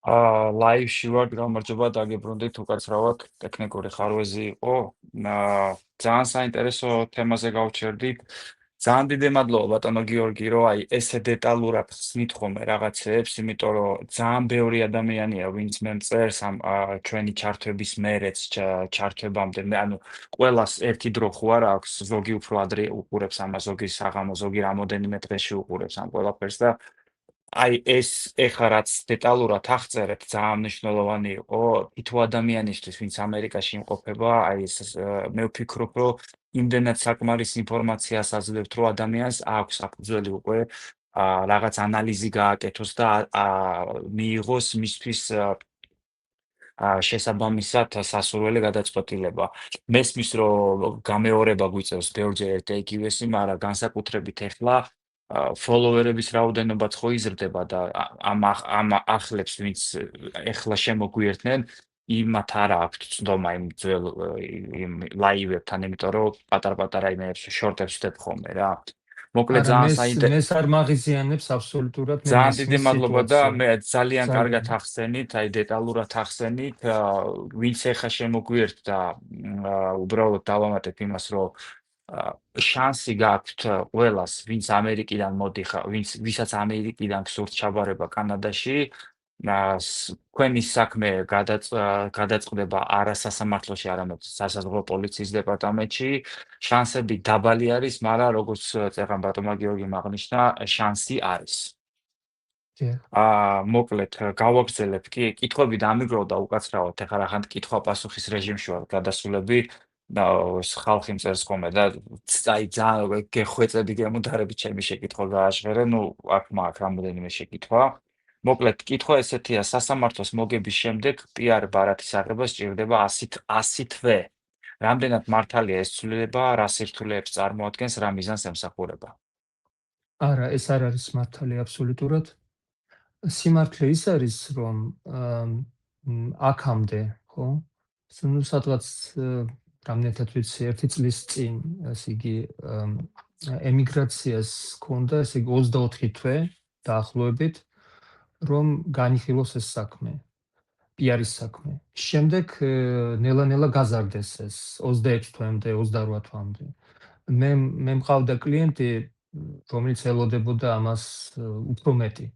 ლაივში ვარ, გამარჯობა, დაგებრუნდით, უკაცრავად, ტექნიკური ხარვეზი იყო. ძალიან საინტერესო თემაზე გავჩერდით. ძალიან დიდი მადლობა ბატონო გიორგი, რომ ესე დეტალურად ხსნით ხოლმე რაღაცეებს, იმიტომ რომ ძალიან ბევრი ადამიანია, ვინც მე მწერს ამ ჩვენი ჩართვების მერეც ჩართვებამდე, ანუ ყველას ერთი დრო ხო არა აქვს, ზოგი უფრო ადრე უყურებს ამას, ზოგი საღამო, ზოგი რამოდენიმე დღეში უყურებს ამ ყველაფერს და ეს ეხლა რაც დეტალურად აღწერეთ, ძალიან მნიშვნელოვანი იყო თითო ადამიანისთვის, ვინც ამერიკაში იმყოფება, მე ვფიქრობ, რომ იმდენად საკმარის ინფორმაციას აძლევთ, რომ ადამიანს აქვს საფუძველი უკვე რაღაც ანალიზი გააკეთოს და მიიღოს მისთვის შესაბამისად სასურველი გადაწყვეტილება. მესმის, რომ გამეორება გვიწევს ბევრჯერ ერთ-ერთი, მაგრამ განსაკუთრებით ეხლა ფოლოვერების რაოდენობაც ხო იზრდება და ამ ახლებს, ვინც ეხლა შემოგვიერთნენ, იმათ არა აქვთ ცდომა იმ ძველ იმ ლაივებთან, იმიტომ რომ პატარ-პატარა იმებს შორტებს ვდებ ხოლმე რა. მოკლედ არა, მეს არ მაღიზიანებს აბსოლუტურად მე ძალიან დიდი მესმის მადლობა და სიტუაცია. მე ძალიან კარგად ახსენით, დეტალურად ახსენით, ვინც ეხლა შემოგვიერთდა, უბრალოდ დავამატებ იმას, რომ შანსი გაქვთ ყველას, ვინც ამერიკიდან მოდიხარ, ვისაც ამერიკიდან გსურთ ჩაბარება კანადაში, თქვენი საქმე გადაწყდება არა სასამართლოში, არამედ სასაზღვრო პოლიციის დეპარტამენტში. შანსები დაბალი არის, მაგრამ როგორც წერან ბატონმა გიორგიმ აღნიშნა, შანსი არის. მოკლედ გავაგრძელებ კი, კითხვები დამიგროვდა უკაცრავად, ეხლა რახან კითხვა-პასუხის რეჟიმში ვარ გადასულები და ხალხი მწერს ხოლმე და ძალიან გეხვეწები, გემუდარები ჩემი შეკითხვა გააჟღერე, აქ მაქვს რამოდენიმე შეკითხვა. მოკლედ, კითხვა ესეთია, სასამართლოს მოგების შემდეგ PR ბარათის აღება სჭირდება 100 თვე. რამდენად მართალია ეს ცვლილება, რა სირთულეებს წარმოადგენს, რა მიზანს ემსახურება? არა, ეს არ არის მართალი აბსოლუტურად. სიმართლე ის არის, რომ აქამდე, ხო? სადღაც რამდენად ვიცი, 1 წლის წინ, ასე იგი, ემიგრაციას ჰქონდა, ესე იგი 24 თვე დაახლოებით, რომ განიხილოს ეს საქმე, PR-ის საქმე. შემდეგ ნელა-ნელა გაზარდეს ეს 26 თვემდე, 28 თვამდე. მე მყავდა კლიენტი, რომელიც ელოდებოდა ამას უფრო მეტი.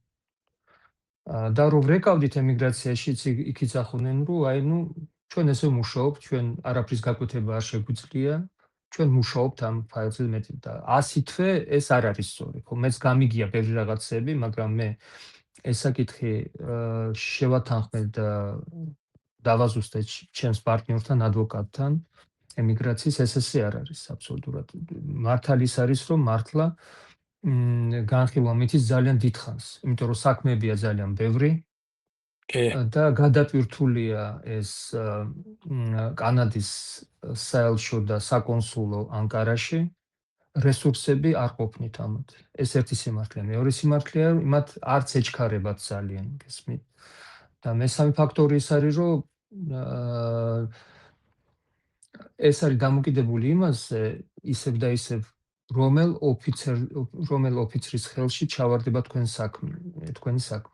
და რომ რეკავდით ემიგრაციაშიც იქ იცახოდნენ, რომ ჩვენ ესე ვმუშაობთ, ჩვენ არაფრის გაკვეთება არ შეგვიძლია, ჩვენ ვმუშაობთ ამ ფაილზე მეტი და 100 თვე ეს არ არის სწორი, ხო? მეც გამიგია ბევრი რაღაცები, მაგრამ მე ეს საკითხი შევათანხმე და დავაზუსტე ჩემს პარტნიორთან, ადვოკატთან, ემიგრაციის ესე არ არის აბსოლუტურად. მართალი ის არის, რომ მართლა განხილვა მითის ძალიან დიდხანს, იმიტომ რომ საქმეებია ძალიან ბევრი და გადატვირთულია ეს კანადის საელჩო და საკონსულო ანკარაში, რესურსები არ ყოფნით ამათ. ეს ერთი სიმართლე. მეორე სიმართლეა, იმათ არც ეჩქარებათ ძალიან, გესმით? და მესამე ფაქტორი ის არის, რომ ეს არის დამოკიდებული იმაზე, ისევ და ისევ რომელ ოფიცრის ხელში ჩავარდება თქვენი საქმე.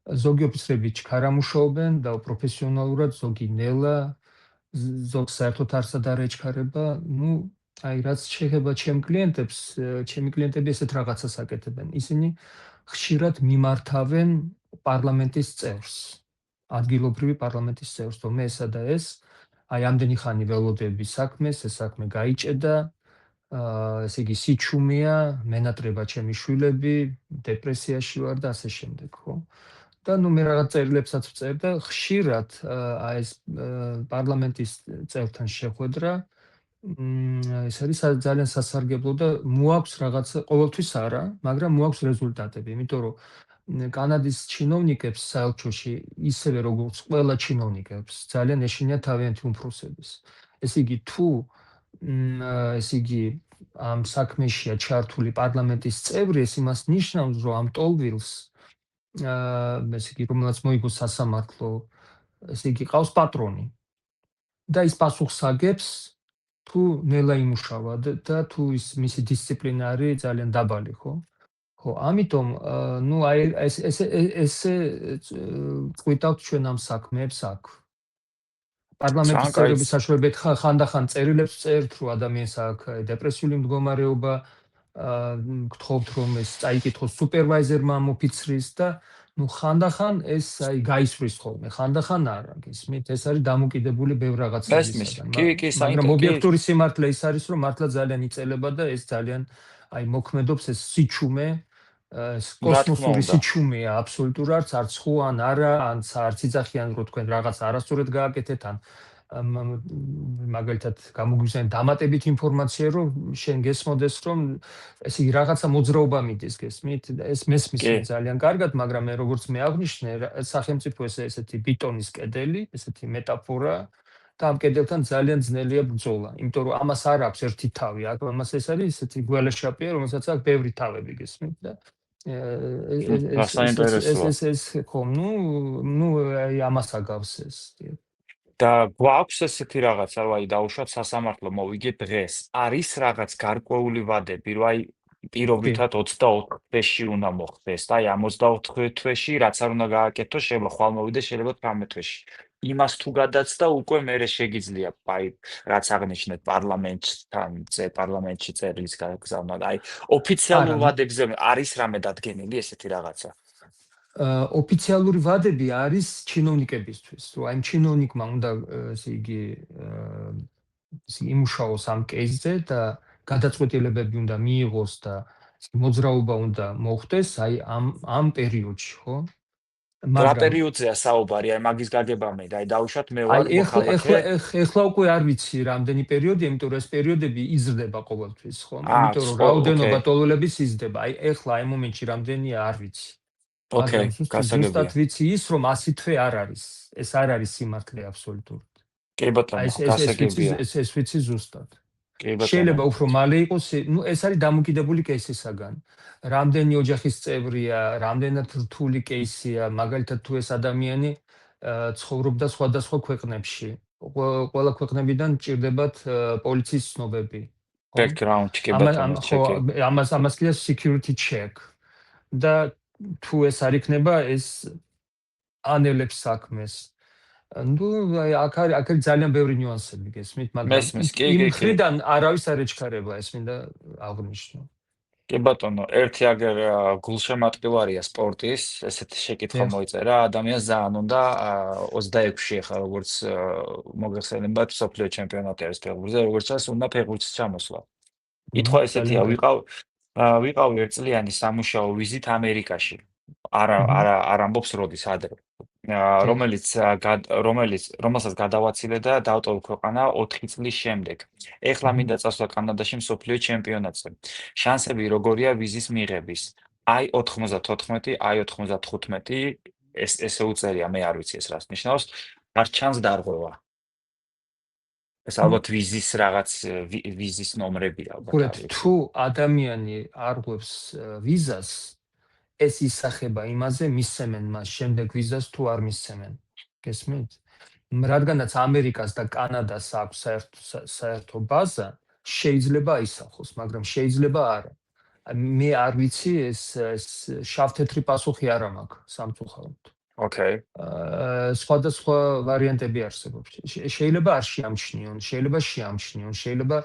ზოგი ოფიცრები ჩქარა მუშაობენ და პროფესიონალურად, ზოგი ნელა, ზოგ საერთოდ არსად არ ეჩქარება. რაც შეეხება ჩემი კლიენტები ესეთ რაღაცას აკეთებენ. ისინი ხშირად მიმართავენ პარლამენტის წევრს, ადგილობრივი პარლამენტის წევრს, რომ მე ესა და ეს, ამდენი ხანი ველოდები საქმეს, ეს საქმე გაიჭედა, ესე იგი სიჩუმეა, მენატრება ჩემი შვილები, დეპრესიაში ვარ და ასე შემდეგ, ხო? და მე რაღაც წერილებსაც ვწერ და ხშირად ეს პარლამენტის წევრთან შეხვედრა ეს არის ძალიან სასარგებლო და მოაქვს რაღაცა, ყოველთვის არა, მაგრამ მოაქვს რეზულტატები, იმიტომ რომ კანადის ჩინოვნიკებს საელჩოში, ისევე როგორც ყველა ჩინოვნიკებს, ძალიან ეშინიათ თავიანთი უმფროსების. ესე იგი, თუ ამ საქმეშია ჩართული პარლამენტის წევრი, ეს იმას ნიშნავს, რომ ამ ტოლვილს, ესე იგი, რომელსაც მოიგო სასამართლო, ესე იგი, ყავს პატრონი. და ის პასუხს აგებს, თუ ნელა იმუშავა და თუ ის მისი დისციპლინა არის ძალიან დაბალი, ხო? ხო, ამიტომ ნუ აი ესე წვითავთ ჩვენ ამ საქმეებს აქ. პარლამენტის ძალიან კაი წევრების საშუალებით ხანდახან წერილებს წერთ, რომ ადამიანს აქვს დეპრესიული მდგომარეობა, გთხოვთ რომ ეს წაიკითხოს სუპერვაიზერმა ამ ოფიცრის და ნუ ხანდახან ეს აი გაისვრის ხოლმე, ხანდახან არა, გესმით? ეს არის დამოკიდებული ბევრ მესმის. რაღაცებისაგან. კი, მაგრამ კი. ობიექტური სიმართლე ის არის, რომ მართლა ძალიან იწელება და ეს ძალიან აი მოქმედობს ეს სიჩუმე, ეს რა თქმა კოსმოსური უნდა. სიჩუმეა აბსოლუტურად, არც ხო ან არა, ან არც იძახიან რომ თქვენ რაღაც არასწორად გააკეთეთ, ან მაგალითად გამოგვიზიან დამატებით ინფორმაცია, რომ შენ გესმოდეს, რომ ესე იგი რაღაცა მოძრაობა მიდის, გესმით? ეს მესმის კი. მე ძალიან კარგად, მაგრამ მე როგორც მე აღვნიშნე, სახელმწიფო ესეთი ბიტონის კედელი, ესეთი მეტაფორა და ამ კედელთან ძალიან ძნელია ბრძოლა, იმიტომ რომ ამას არ აქვს ერთი თავი, ამას ეს არის ესეთი გველეშაპია, რომელსაც აქვს ბევრი თავები, გესმით? და საინტერესოა. ეს ხო, ნუ აი ამას აგავს ეს. და გვაქვს ესეთი რაღაცა, რომ აი დაუშვათ სასამართლო მოვიგეთ დღეს. არის რაღაც გარკვეული ვადები, რომ აი პირობითად 24 თვეში უნდა მოხდეს და აი ამ 24 თვეში რაც არ უნდა გააკეთოს, შეიძლება ხვალ მოვიდეს, შეიძლება 18 თვეში. იმას თუ გადაცდა, უკვე მერე შეგიძლია აი რაც აღნიშნეთ პარლამენტში წერილს გაგზავნა. აი ოფიციალურ ვადებზე არის რამე დადგენილი ესეთი რაღაცა? ოფიციალური ვადები არის ჩინოვნიკებისთვის, რომ აი ჩინოვნიკმა უნდა ესე იგი იმუშაოს ამ კეისზე და გადაწყვეტილებები უნდა მიიღოს და მოძრაობა უნდა მოხდეს აი ამ პერიოდში, ხო? რა პერიოდზეა საუბარი, აი მაგის გაგებამე და აი დაუშვათ მე ვარ მოქალაქე. ეხლა უკვე არ ვიცი რამდენი პერიოდი, იმიტომ რომ ეს პერიოდები იზრდება ყოველთვის, ხო? იმიტომ რომ რაოდენობა ტოლოების იზრდება. აი ეხლა აი მომენტში რამდენია არ ვიცი. ოკეი, გასაგებია. ზუსტად ვიცი ის, რომ 100 თვე არ არის. ეს არ არის სიმართლე აბსოლუტურად. კი ბატონო, გასაგებია. ეს ვიცი ზუსტად. კი ბატონო. შეიძლება უფრო მალე იყოს, ნუ ეს არის დამოკიდებული კეისისაგან. რამდენი ოჯახის წევრია, რამდენად რთული კეისია, მაგალითად თუ ეს ადამიანი ცხოვრობდა სხვადასხვა ქვეყნებში. ყველა ქვეყნებიდან ჭირდებათ პოლიციის ცნობები. Background კი ბატონო, ხო, ამას კიდე security check. და თუ ეს არ იქნება, ეს ანელებს საქმეს. ნუ აქ არის ძალიან ბევრი ნიუანსები, გესმით, მაგრამ იმ მხრიდან არავის არ ეჩქარება, ეს მინდა აღვნიშნო. კი ბატონო, ერთი აგერ გულშემატკივარია სპორტის, ესეთი შეკითხვა მოიწერა, ადამიანს ძალიან უნდა 26-ში ახლა როგორც მოგეხსენებათ, მსოფლიო ჩემპიონატი არის ფეხბურთზე, როგორც ჩანს, უნდა ფეხბურთის ჩამოსვლა. კითხვა ესეთია, ვიყავი ერთწლიანი სამუშაო ვიზით ამერიკაში. არ ამბობს როდის ადრე. რომელსაც გადავაცილე და დავტოვე ქვეყანა 4 წლის შემდეგ. ეხლა მინდა წასვლა კანადაში მსოფლიო ჩემპიონატზე. შანსები როგორია ვიზის მიღების? აი 94, აი 95, ესე უწერია, მე არ ვიცი ეს რას ნიშნავს. არ ჩანს დარღვევა. ეს ალბათ ვიზის რაღაც ვიზის ნომრები ალბათ არის. თუ ადამიანი არღვევს ვიზას, ეს ისახება იმაზე, მისცემენ მას შემდეგ ვიზას თუ არ მისცემენ. გესმით? რადგანაც ამერიკას და კანადას აქვს საერთო ბაზა, შეიძლება აისახოს, მაგრამ შეიძლება არა. მე არ ვიცი ეს შავ-თეთრი პასუხი არ მაქვს სამწუხაროდ. ოკეი. სხვადასხვა ვარიანტები არსებობს. შეიძლება არ შეამჩნიონ, შეიძლება შეამჩნიონ, შეიძლება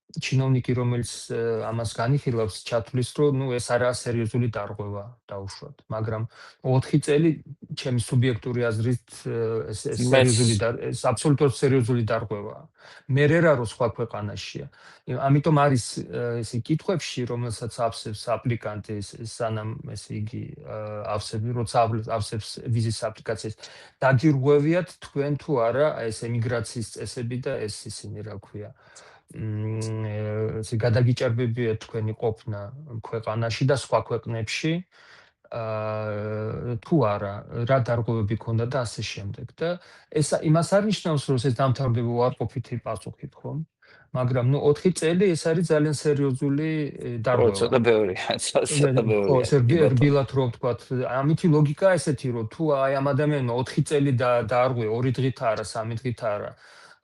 ჩინოვნიკი, რომელიც ამას განიხილავს, ჩათვლის, რომ ეს არაა სერიოზული დარღვევა დაუშვათ, მაგრამ 4 წელი ჩემი სუბიექტური აზრით ეს აბსოლუტურად სერიოზული დარღვევაა. მე რა რო სხვა ქვეყანაშია. ამიტომ არის ესე კითხვებში, რომელსაც ავსებს აპლიკანტი, სანამ ესე იგი ავსებს ვიზის აპლიკაციას, დაგირღვევიათ თქვენ თუ არა ეს ემიგრაციის წესები და ეს ისინი რა ქვია. გადაგიჭარბებია თქვენი ყოფნა ქვეყანაში და სხვა ქვეყნებში თუ არა, რა დარღვევები ქონდა და ასე შემდეგ. და ეს იმას არ ნიშნავს, რომ ეს დამთავრდება უარყოფითი პასუხით, ხო? მაგრამ 4 წელი ეს არის ძალიან სერიოზული დარღვევა. ცოტა ბევრია. ხო, რბილად რო ვთქვათ, ამითი ლოგიკა ესეთი, რომ თუ აი ამ ადამიანმა 4 წელი დაარღვე 2 დღით არა, 3 დღით არა.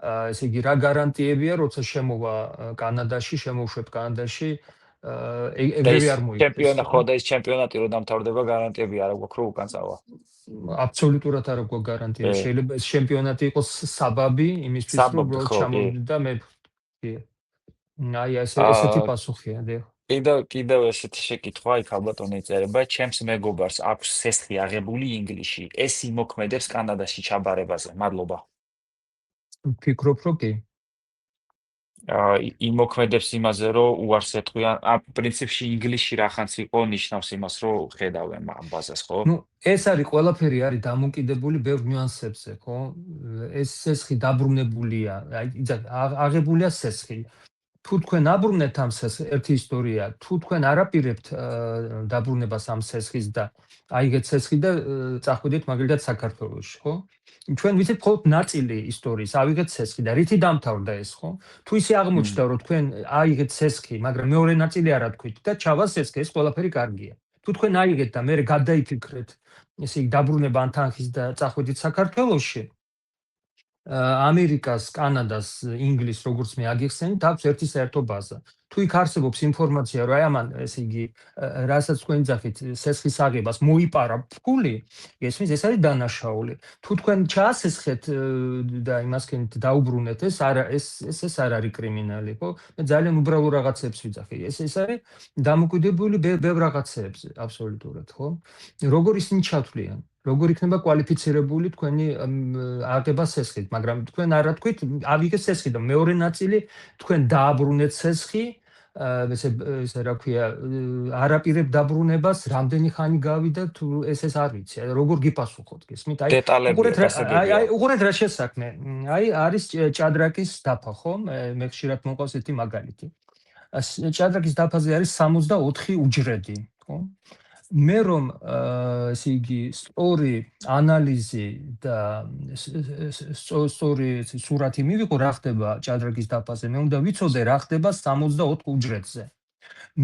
ესე იგი რა გარანტიებია, როცა შემოვა კანადაში, შემოვშვებ კანადაში, ეგრევე არ მოიგდეს. ჩემპიონა და ის ჩემპიონატი რომ დამთავრდება გარანტიები არ აქვს რომ უკან წავა. აბსოლუტურად არ აქვს გარანტია. შეიძლება ეს ჩემპიონატი იყოს საბაბი იმისთვის რომ უბრალოდ ჩამოვიდა მე. აი ესეთი პასუხია და კიდევ ესეთი შეკითხვა იქ ალბათ უნდა იწერება ჩემს მეგობარს აქვს სესხი აღებული ინგლისში ეს იმოქმედებს კანადაში ჩაბარებაზე მადლობა ვფიქრობ რომ კი იმოქმედებს იმაზე რომ უარს ეთქვიან პრინციპში ინგლისში რახანს იყო ნიშნავს იმას რომ ხედავენ ამ ბაზას ხო ნუ ეს არის ყველაფერი არის დამოკიდებული ბევრ ნიუანსებზე ხო ეს სესხი დაბრუნებულია აი აღებულია სესხი თუ თქვენ აბრუნებთ ამ სესხს ერთი ისტორია თუ თქვენ არაპირებთ დაბრუნებას ამ სესხის და აიგეთ სესხი და წახვიდეთ მაგალითად საქართველოში ხო ჩვენ ვიცით მხოლოდ ნაწილი ისტორიის ავიღეთ სესხი და რითი დამთავრდა ეს ხო თუ ისე აღმოჩნდა რომ თქვენ აიგეთ სესხი მაგრამ მეორე ნაწილი არ ათქვით და ჩავა სესხი ეს ყველაფერი კარგია თუ თქვენ აიგეთ და მე გადაიფიქრეთ ესე იგი დაბრუნება ან თანხის და წახვიდით საქართველოში ამერიკას, კანადას, ინგლისს როგორც მე აგიხსენით, აქვს ერთი საერთო ბაზა. თუ იქ არსებობს ინფორმაცია, რომ აი ამან, ესე იგი, რასაც თქვენ ძახით, სესხის აღებას მოიპარა ფული, ესმის ეს არის დანაშაული. თუ თქვენ ჩაასესხეთ და იმასკენით დაუბრუნეთ, ეს არ არის კრიმინალი, ხო? მე ძალიან უბრალო რაღაცებს ვიძახი. ეს არის დამოკიდებული ბევრ რაღაცებზე, აბსოლუტურად, ხო? როგორ ისინი ჩათვლიან? როგორ იქნება კვალიფიცირებული თქვენი აღება სესხით, მაგრამ თქვენ არ ათქვით, ავიღეთ სესხი და მეორე ნაწილი თქვენ დააბრუნეთ სესხი, ესე რა ქვია, არაპირებ დაბრუნებას, რამდენი ხანი გავიდა თუ ეს არ ვიცი, როგორ გიპასუხოთ გესმით? აი უყურეთ რა შესაქმე. აი არის ჭადრაკის დაფა, ხო? მე ხშირად მოყავს ერთი მაგალითი. ჭადრაკის დაფაზე არის 64 უჯრედი, ხო? მე რომ ესე იგი სწორი ანალიზი და სწორი სურათი მივიღო რა ხდება ჭადრაკის დაფაზე მე უნდა ვიცოდე რა ხდება 64 უჯრედზე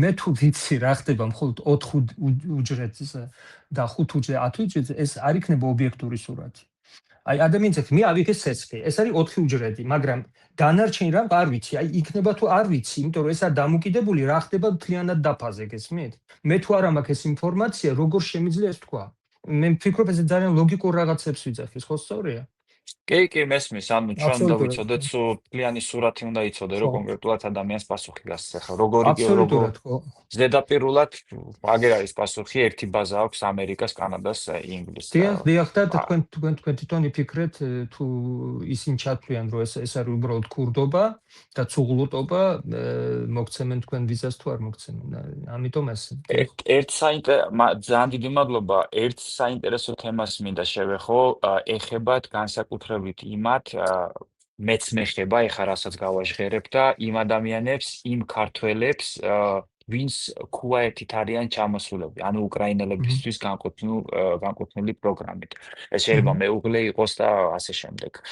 მე თუ ვიცი რა ხდება მხოლოდ 4 უჯრედზე და 5 უჯრედზე 10 უჯრედზე ეს არ იქნება ობიექტური სურათი აი ადამიანებს მე ავიღე სესხი ეს არის 4 უჯრედი მაგრამ დანარჩენი რამ არ ვიცი აი იქნება თუ არ ვიცი იმიტომ რომ ეს არის დამოკიდებული რა ხდება მთლიანად დაფაზე გესმით მე თუ არ მაქვს ეს ინფორმაცია როგორ შემიძლია ეს თქვა მე ვფიქრობ ეს ძალიან ლოგიკურ რაღაცებს ვიძახის ხო სწორია კი მესმის ანუ ჩვენ უნდა ვიცოდეთ მთლიანი სურათი უნდა იცოდე რომ კონკრეტულად ადამიანს პასუხი გასცეს ახლა როგორ ზედაპირულად აგერ არის პასუხი ერთი ბაზა აქვს ამერიკას კანადას ინგლისს დიახ და თქვენ თვითონ იფიქრეთ თუ ისინი ჩათვლიან რომ ეს არის უბრალოდ ქურდობა და ცუღლუტობა მოგცემენ თქვენ ვიზას თუ არ მოგცემენ ამიტომ ეს ძალიან დიდი მადლობა ერთ საინტერესო თემას მინდა შევეხო ეხებათ განსაკუთრებით იმათ მეც მეხება ეხა რასაც გავაჟღერებ და იმ ადამიანებს იმ ქართველებს ვინც ქუაეთით არიან ჩამოსულები ანუ უკრაინელებისთვის განკუთვნილი პროგრამით ეს შეიძლება მეუღლე იყოს და ასე შემდეგ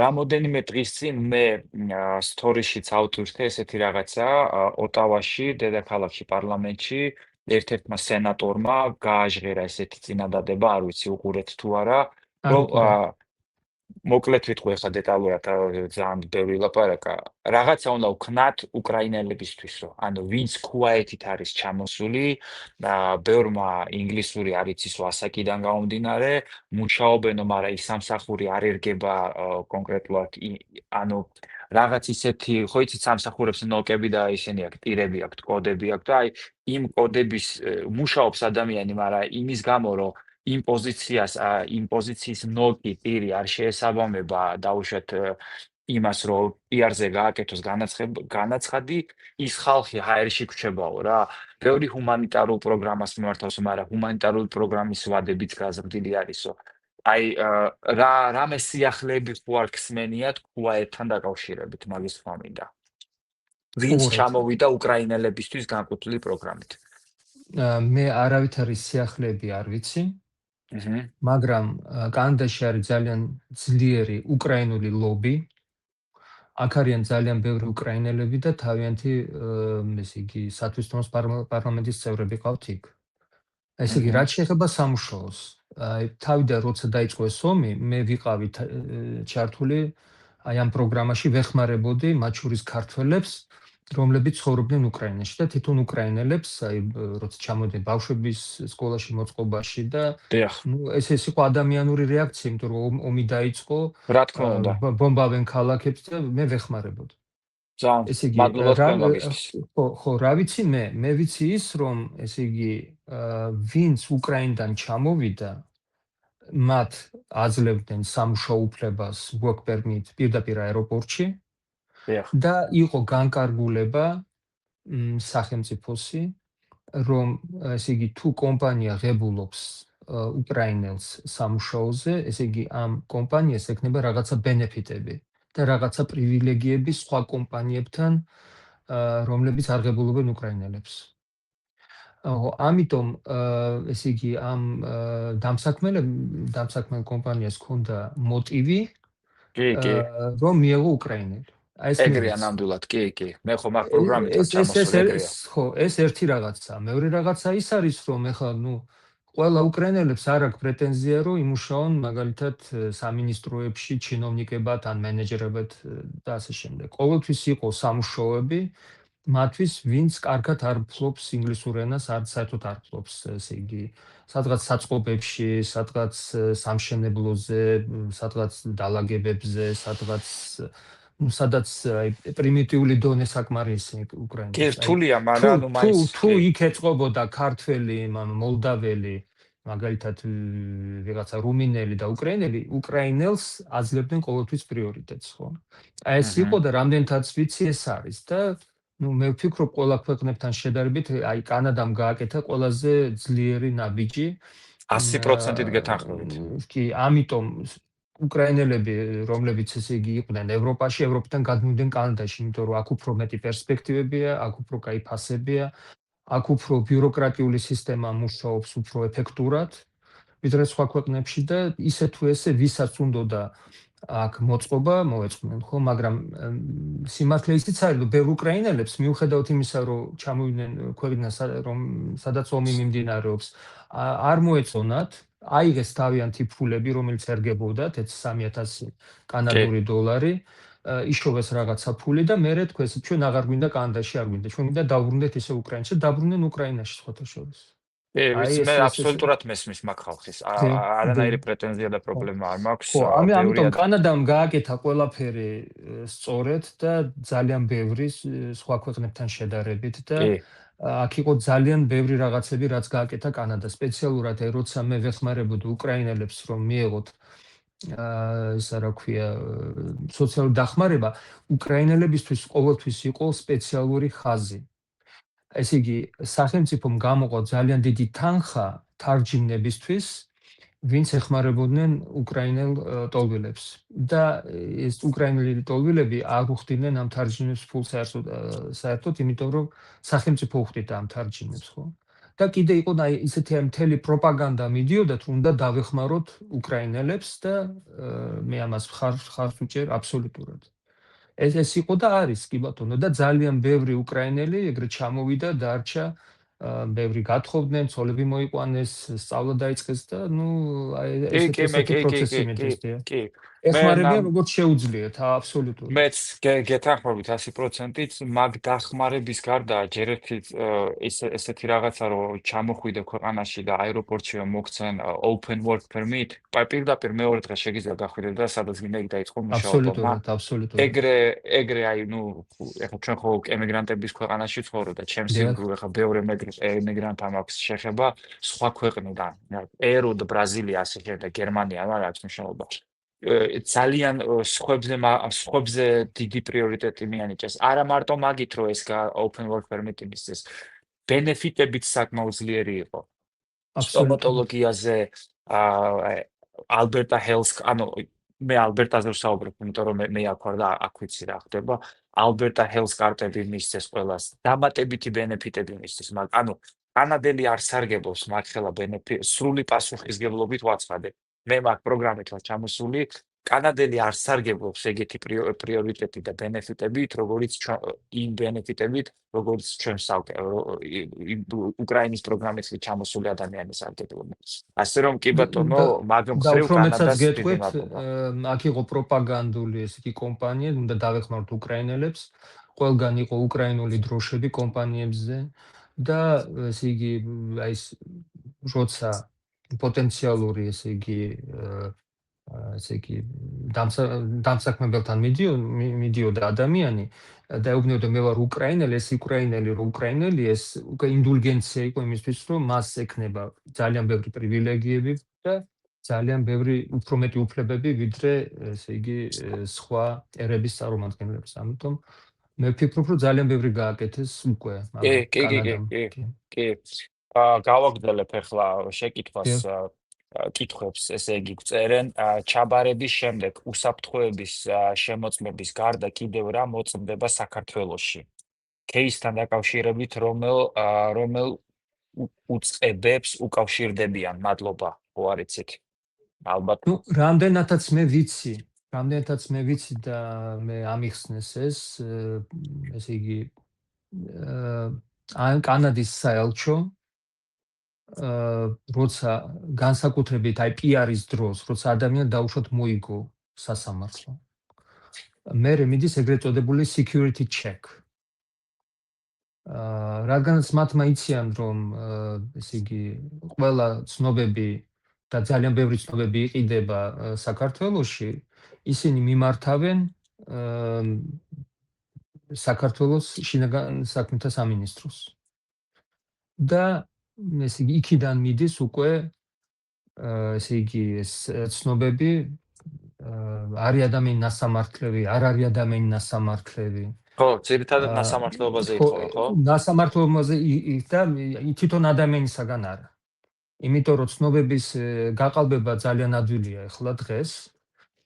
რამოდენიმე დღის წინ მე სტორიშიც ავტვირთე ესეთი რაღაცა ოტავაში დედაქალაქში პარლამენტში ერთ-ერთმა სენატორმა გააჟღერა ესეთი წინადადება არ ვიცი უყურეთ თუ არა რომ მოკლედ ვიტყვი ახლა დეტალურად ძალიან ბევრი ლაპარაკა რაღაცა უნდა ვქნათ უკრაინელებისთვის რომ ანუ ვინც ქუაეთით არის ჩამოსული და ბევრმა ინგლისური არ იცის ასაკიდან გამომდინარე მუშაობენო მაგრამ ის სამსახური არ ერგება კონკრეტულად ანუ რაღაც ისეთი ხო იცით სამსახურებს ნოკები და ისინი აქვს ტირები აქვს კოდები აქვს და აი იმ კოდების მუშაობს ადამიანი მაგრამ იმის გამო რომ იმ პოზიციის ნოკი ტირი არ შეესაბამება დაუშვათ იმას რომ პიარზე გააკეთოს განაცხადი ის ხალხი ჰაერში გრჩებაო რა ბევრი ჰუმანიტარულ პროგრამას მიმართავს მაგრამ ჰუმანიტარული პროგრამის ვადებიც გაზრდილი არისო აი რამე სიახლეები ხო არ გსმენიათ ქუაეთთან დაკავშირებით მაგის თქმა მინდა ვინც ჩამოვიდა უკრაინელებისთვის განკუთვნილი პროგრამით მე არავითარი სიახლეები არ ვიცი მაგრამ კანადაში არის ძალიან ძლიერი უკრაინული ლობი აქ არიან ძალიან ბევრი უკრაინელები და თავიანთი ესე იგი სათვისტომოს პარლამენტის წევრები ყავთ იქ ესე იგი რაც შეეხება სამუშაოს აი თავიდან როცა დაიწყო ეს ომი მე ვიყავი ჩართული აი ამ პროგრამაში ვეხმარებოდი მათ შორის ქართველებს რომლებიც ცხოვრობდნენ უკრაინაში და თვითონ უკრაინელებს, როცა ჩამოდიდნენ ბავშვების სკოლაში მოწყობაში და დიახ, ეს იყო ადამიანური რეაქცია, იმიტომ რომ ომი დაიწყო, რა თქმა უნდა. ბომბავენ ქალაქებს და მე ვეხმარებოდ. ძალიან ესე იგი, მადლობა თქვენ მაგისთვის. ხო, რა ვიცი მე ვიცი ის, რომ ესე იგი, ვინც უკრაინიდან ჩამოვიდა, მათ აძლევდნენ სამუშაო უფლებას work permit პირდაპირ აეროპორტში დიახ, და იყო განკარგულება სახელმწიფოსი, რომ ესე იგი თუ კომპანია ღებულობს უკრაინელს სამუშაოზე, ესე იგი ამ კომპანიას ექნება რაღაცა ბენეფიტები და რაღაცა პრივილეგიები სხვა კომპანიებთან, რომლებიც არ ღებულობენ უკრაინელებს. ამიტომ ესე იგი ამ დამსაქმელ კომპანიას ჰქონდა მოტივი, კი. რომ მიეღო უკრაინელი. აი ეს მე ეგრეა ვიცი. ნამდვილად, კი. მე ხო მაგ პროგრამით ვარ ჩამოსული ეგრეა. ეს ერთი რაღაცა. მეორე რაღაცა ის არის, რომ ეხლა ყველა უკრაინელებს არ აქვს პრეტენზია, რომ იმუშაონ მაგალითად სამინისტროებში, ჩინოვნიკებად ან მენეჯერებად და ასე შემდეგ. ყოველთვის იყო სამუშაოები მათთვის, ვინც კარგად არ ფლობს ინგლისურ ენას, საერთოდ არ ფლობს, ესე იგი, სადღაც საწყობებში, სადღაც სამშენებლოზე, სადღაც დალაგებებზე, სადაც პრიმიტიული დონე საკმარისი უკრაინის. კი, რთულია, მაგრამ მაინც თუ იქ ეწყობოდა ქართველი, მოლდაველი, მაგალითად ვიღაცა რუმინელი და უკრაინელი, უკრაინელს აძლევდნენ ყოველთვის პრიორიტეტს, ხო? აი ეს იყო და რამდენთაც ვიცი ეს არის და მე ვფიქრობ ყველა ქვეყნებთან შედარებით, აი კანადამ გააკეთა ყველაზე ძლიერი ნაბიჯი. 100%-ით გეთანხმებით. კი, ამიტომ უკრაინელები, რომლებიც ესე იგი იყვნენ ევროპაში, ევროპიდან გადმოვიდნენ კანადაში, იმიტომ რომ აქ უფრო მეტი პერსპექტივებია, აქ უფრო კაი ფასებია, აქ უფრო ბიუროკრატიული სისტემა მუშაობს უფრო ეფექტურად, ვიდრე სხვა ქვეყნებში და ისე თუ ესე ვისაც უნდოდა აქ მოწყობა მოეწყდნენ, ხო, მაგრამ სიმართლე ისიც არის, რომ ბევრ უკრაინელებს მიუხედავად იმისა, რომ ჩამოვიდნენ ქვეყნიდან, სადაც ომი მიმდინარეობს, არ მოეწონათ, აიღეს თავიანთი ფულები, რომელიც ერგებოდათ, 3,000 კანადური დოლარი, იშოვეს რაღაცა ფული და მერე თქვეს, ჩვენ აღარ გვინდა კანადაში, არ გვინდა, ჩვენ გვინდა დავბრუნდეთ ისე უკრაინაში, დაბრუნდნენ უკრაინაში სხვათა შორის. კი, მე აბსოლუტურად მესმის მაგ ხალხის. არანაირი პრეტენზია და პრობლემა არ მაქვს. ხო, ამიტომ კანადამ გააკეთა ყველაფერი სწორედ და ძალიან ბევრი სხვა ქვეყნებთან შედარებით და აქ იყო ძალიან ბევრი რაღაცები, რაც გააკეთა კანადა. სპეციალურად როცა მე ვეხმარებოდი უკრაინელებს, რომ მიეღოთ ისა რა ქვია, სოციალური დახმარება, უკრაინელებისთვის ყოველთვის იყო სპეციალური ხაზი. ესე იგი, სახელმწიფომ გამოყო ძალიან დიდი თანხა თარჯიმნებისთვის, ვინც ეხმარებოდნენ უკრაინელ ტოლვილებს და ეს უკრაინელი ტოლვილები არ უხდიდნენ ამ თარჯიმნებს ფულს საერთოდ, იმიტომ რომ სახელმწიფო უხდიდა ამ თარჯიმნებს, ხო? და კიდე იყო ისეთი მთელი პროპაგანდა მიდიოდა, თუ უნდა დავეხმაროთ უკრაინელებს და მე ამას ხარს ვუჭერ აბსოლუტურად. ეს იყო და არის, კი ბატონო, და ძალიან ბევრი უკრაინელი ეგრე ჩამოვიდა, დარჩა, ბევრი გათხოვდნენ, ცოლები მოიყვანეს, სწავლა დაიწყეს და ესეთი პროცესი მიდის. კი. ეხმარებიან როგორც შეუძლიათ, აბსოლუტურად. მეც გეთანხმებით 100%-ით, მაგ დახმარების გარდა ჯერ ესეთი რაღაცა, რომ ჩამოხვიდე ქვეყანაში და აეროპორტში მოგცენ open work permit, პირდაპირ მეორე დღეს შეგიძლია გახვიდე და სადაც გინდა იქ დაიწყო მუშაობა. აბსოლუტურად. ეგრე ეხლა ჩვენ ხო ემიგრანტების ქვეყანაში ვცხოვრობ და ჩემს ირგვლივ ეხლა ბევრი ემიგრანტ ამაქვს შეხება სხვა ქვეყნიდან, პერუ, ბრაზილია, ასე შემდეგ, გერმანია, მაგრამ აქვს მნიშვნელობა. ძალიან სხვებზე დიდი პრიორიტეტი მიანიჭეს. არა მარტო მაგით, რომ ეს open work permit მისცეს, ბენეფიტებიც საკმაოდ ძლიერი იყო. სტომატოლოგიაზე, ალბერტა ჰელს, მე ალბერტაზე ვსაუბრობ, იმიტომ რომ მე აქ ვარ და აქ ვიცი რა ხდება. ალბერტა ჰელს კარტები მისცეს ყველას, დამატებითი ბენეფიტები მისცეს, მაგრამ კანადელი არ სარგებლობს მაგ ხელა სრული პასუხისგებლობით ვაცხადე. მე მაგ პროგრამით ვარ ჩამოსული, კანადელი არ სარგებლობს ეგეთი პრიორიტეტი და ბენეფიტებით, როგორც იმ ბენეფიტებით, როგორც ჩვენ უკრაინის პროგრამით ჩამოსული ადამიანი სარგებლობენ. ასე რომ კი ბატონო, მაგ მხრივ კანადას დიდი მადლობა. აქ იყო პროპაგანდული ესეთი კომპანია, უნდა დავეხმაროთ უკრაინელებს. ყველგან იყო უკრაინული დროშები კომპანიებზე და ესე იგი აი ეს როცა პოტენციალური ესე იგი დამსაქმებელთან მიდიოდა ადამიანი და ეუბნებოდა მე ვარ უკრაინელი, ეს უკრაინელი ეს უკვე ინდულგენცია იყო იმისთვის, რომ მას ექნება ძალიან ბევრი პრივილეგიები და ძალიან ბევრი უფრო მეტი უფლებები, ვიდრე ესე იგი სხვა ერების წარმომადგენლებს. ამიტომ მე ვფიქრობ, რომ ძალიან ბევრი გააკეთეს უკვე კი, კი, კი, კანადამ. კი, კი. გავაგრძელებ ახლა შეკითხვას, კითხვებს, ესე იგი გწერენ, ჩაბარების შემდეგ უსაფრთხოების შემოწმების გარდა კიდევ რა მოწმდება საქართველოში? кейსთან დაკავშირებით, რომელ უწყებებს უკავშირდებიან? მადლობა, ხო არ იცით? ალბათ. ნუ რამდენადაც მე ვიცი და მე ამიხსნეს ეს, ესე იგი კანადის საელჩო როცა განსაკუთრებით აი PR-ის დროს, როცა ადამიანი დაუშვათ მოიგო სასამართლო. მერე მიდის ეგრეთ წოდებული security check. რადგანაც მათმა იციან, რომ ესე იგი ყველა ცნობები და ძალიან ბევრი ცნობები იყიდება საქართველოში, ისინი მიმართავენ საქართველოს შინაგან საქმეთა სამინისტროს. და ესე იგი იქიდან მიდის უკვე ესე იგი ეს ცნობები არის ადამიანი ნასამართლები, არ არის ადამიანი ნასამართლები. ხო, ძირითადად ნასამართლეობაზე ითხოვა, ხო? ნასამართლეობაზე და თვითონ ადამიანისაგან არა. იმიტომ რომ ცნობების გაყალბება ძალიან ადვილია ახლა დღეს.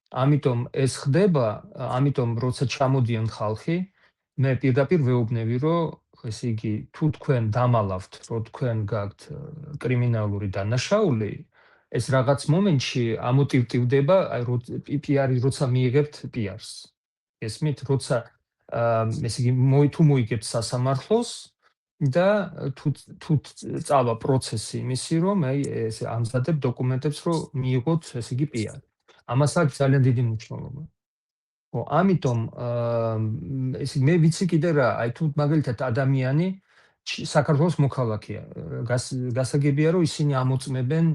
ამიტომ ეს ხდება, ამიტომ როცა ჩამოდიან ხალხი, მე პირდაპირ ვეუბნები, რომ ესე იგი თუ თქვენ დამალავთ, რომ თქვენ გაქვთ კრიმინალური დანაშაული, ეს რაღაც მომენტში ამოტივტივდება, აი PR-ი როცა მიიღებთ PR-ს. ესმით, როცა ესე იგი თუ მოიგებთ სასამართლოს და თუ წავა პროცესი იმისი, რომ აი ესე ამზადებ დოკუმენტებს, რომ მიიღოთ ესე იგი PR. ამას აქვს ძალიან დიდი მნიშვნელობა. ხო, ამიტომ ესე მე ვიცი კიდე რა, აი თუ მაგალითად ადამიანი საქართველოს მოქალაქეა, გასაგებია რომ ისინი ამოწმებენ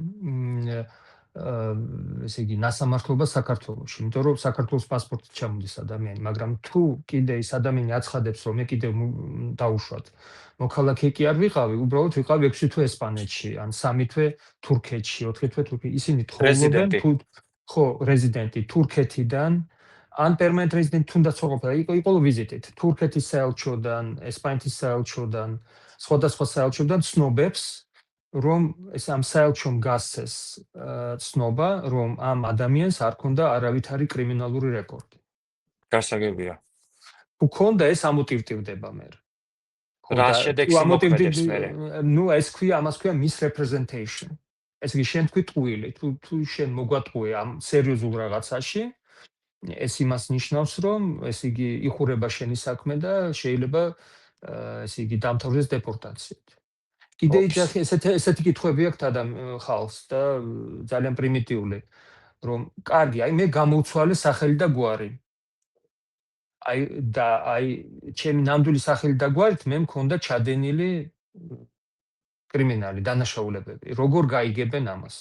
ესე იგი ნასამართლობას საქართველოში, იმიტომ რომ საქართველოს პასპორტით ჩამოდის ადამიანი, მაგრამ თუ კიდე ის ადამიანი აცხადებს, რომ მე კიდე დაუშვათ მოქალაქე კი არ ვიყავი, უბრალოდ ვიყავი 6 თვე ესპანეთში, ან 3 თვე თურქეთში, 4 თვე თურქეთში, ისინი თხოვლობენ ხო, რეზიდენტი თურქეთიდან ან პერმანენტ რეზიდენტი თუნდაც იყო ვიზიტით თურქეთის საელჩოდან, ესპანეთის საელჩოდან, სხვადასხვა საელჩოდან ცნობებს, რომ ეს ამ საელჩომ გასცეს ცნობა, რომ ამ ადამიანს არ ქონდა არავითარი კრიმინალური რეკორდი. გასაგებია. უქონდა ეს ამოტივტივდება მე. რა შედეგს იმოქმედებს მე? ნუ ეს ამას ქვია misrepresentation. ეს იგი შენ თქვი ტყუილი, თუ შენ მოგვატყუე ამ სერიოზულ რაღაცაში, ეს იმას ნიშნავს, რომ ეს იგი იხურება შენი საქმე და შეიძლება ესე იგი დამთავრდეს დეპორტაციით. კიდე ესეთი კითხვები აქვს ხალხს და ძალიან პრიმიტიული, რომ კარგი, აი მე გამოვცვალე სახელი და გვარი. აი ჩემი ნამდვილი სახელი და გვარით მე მქონდა ჩადენილი კრიმინალი დანაშაულებები. როგორ გაიგებენ ამას?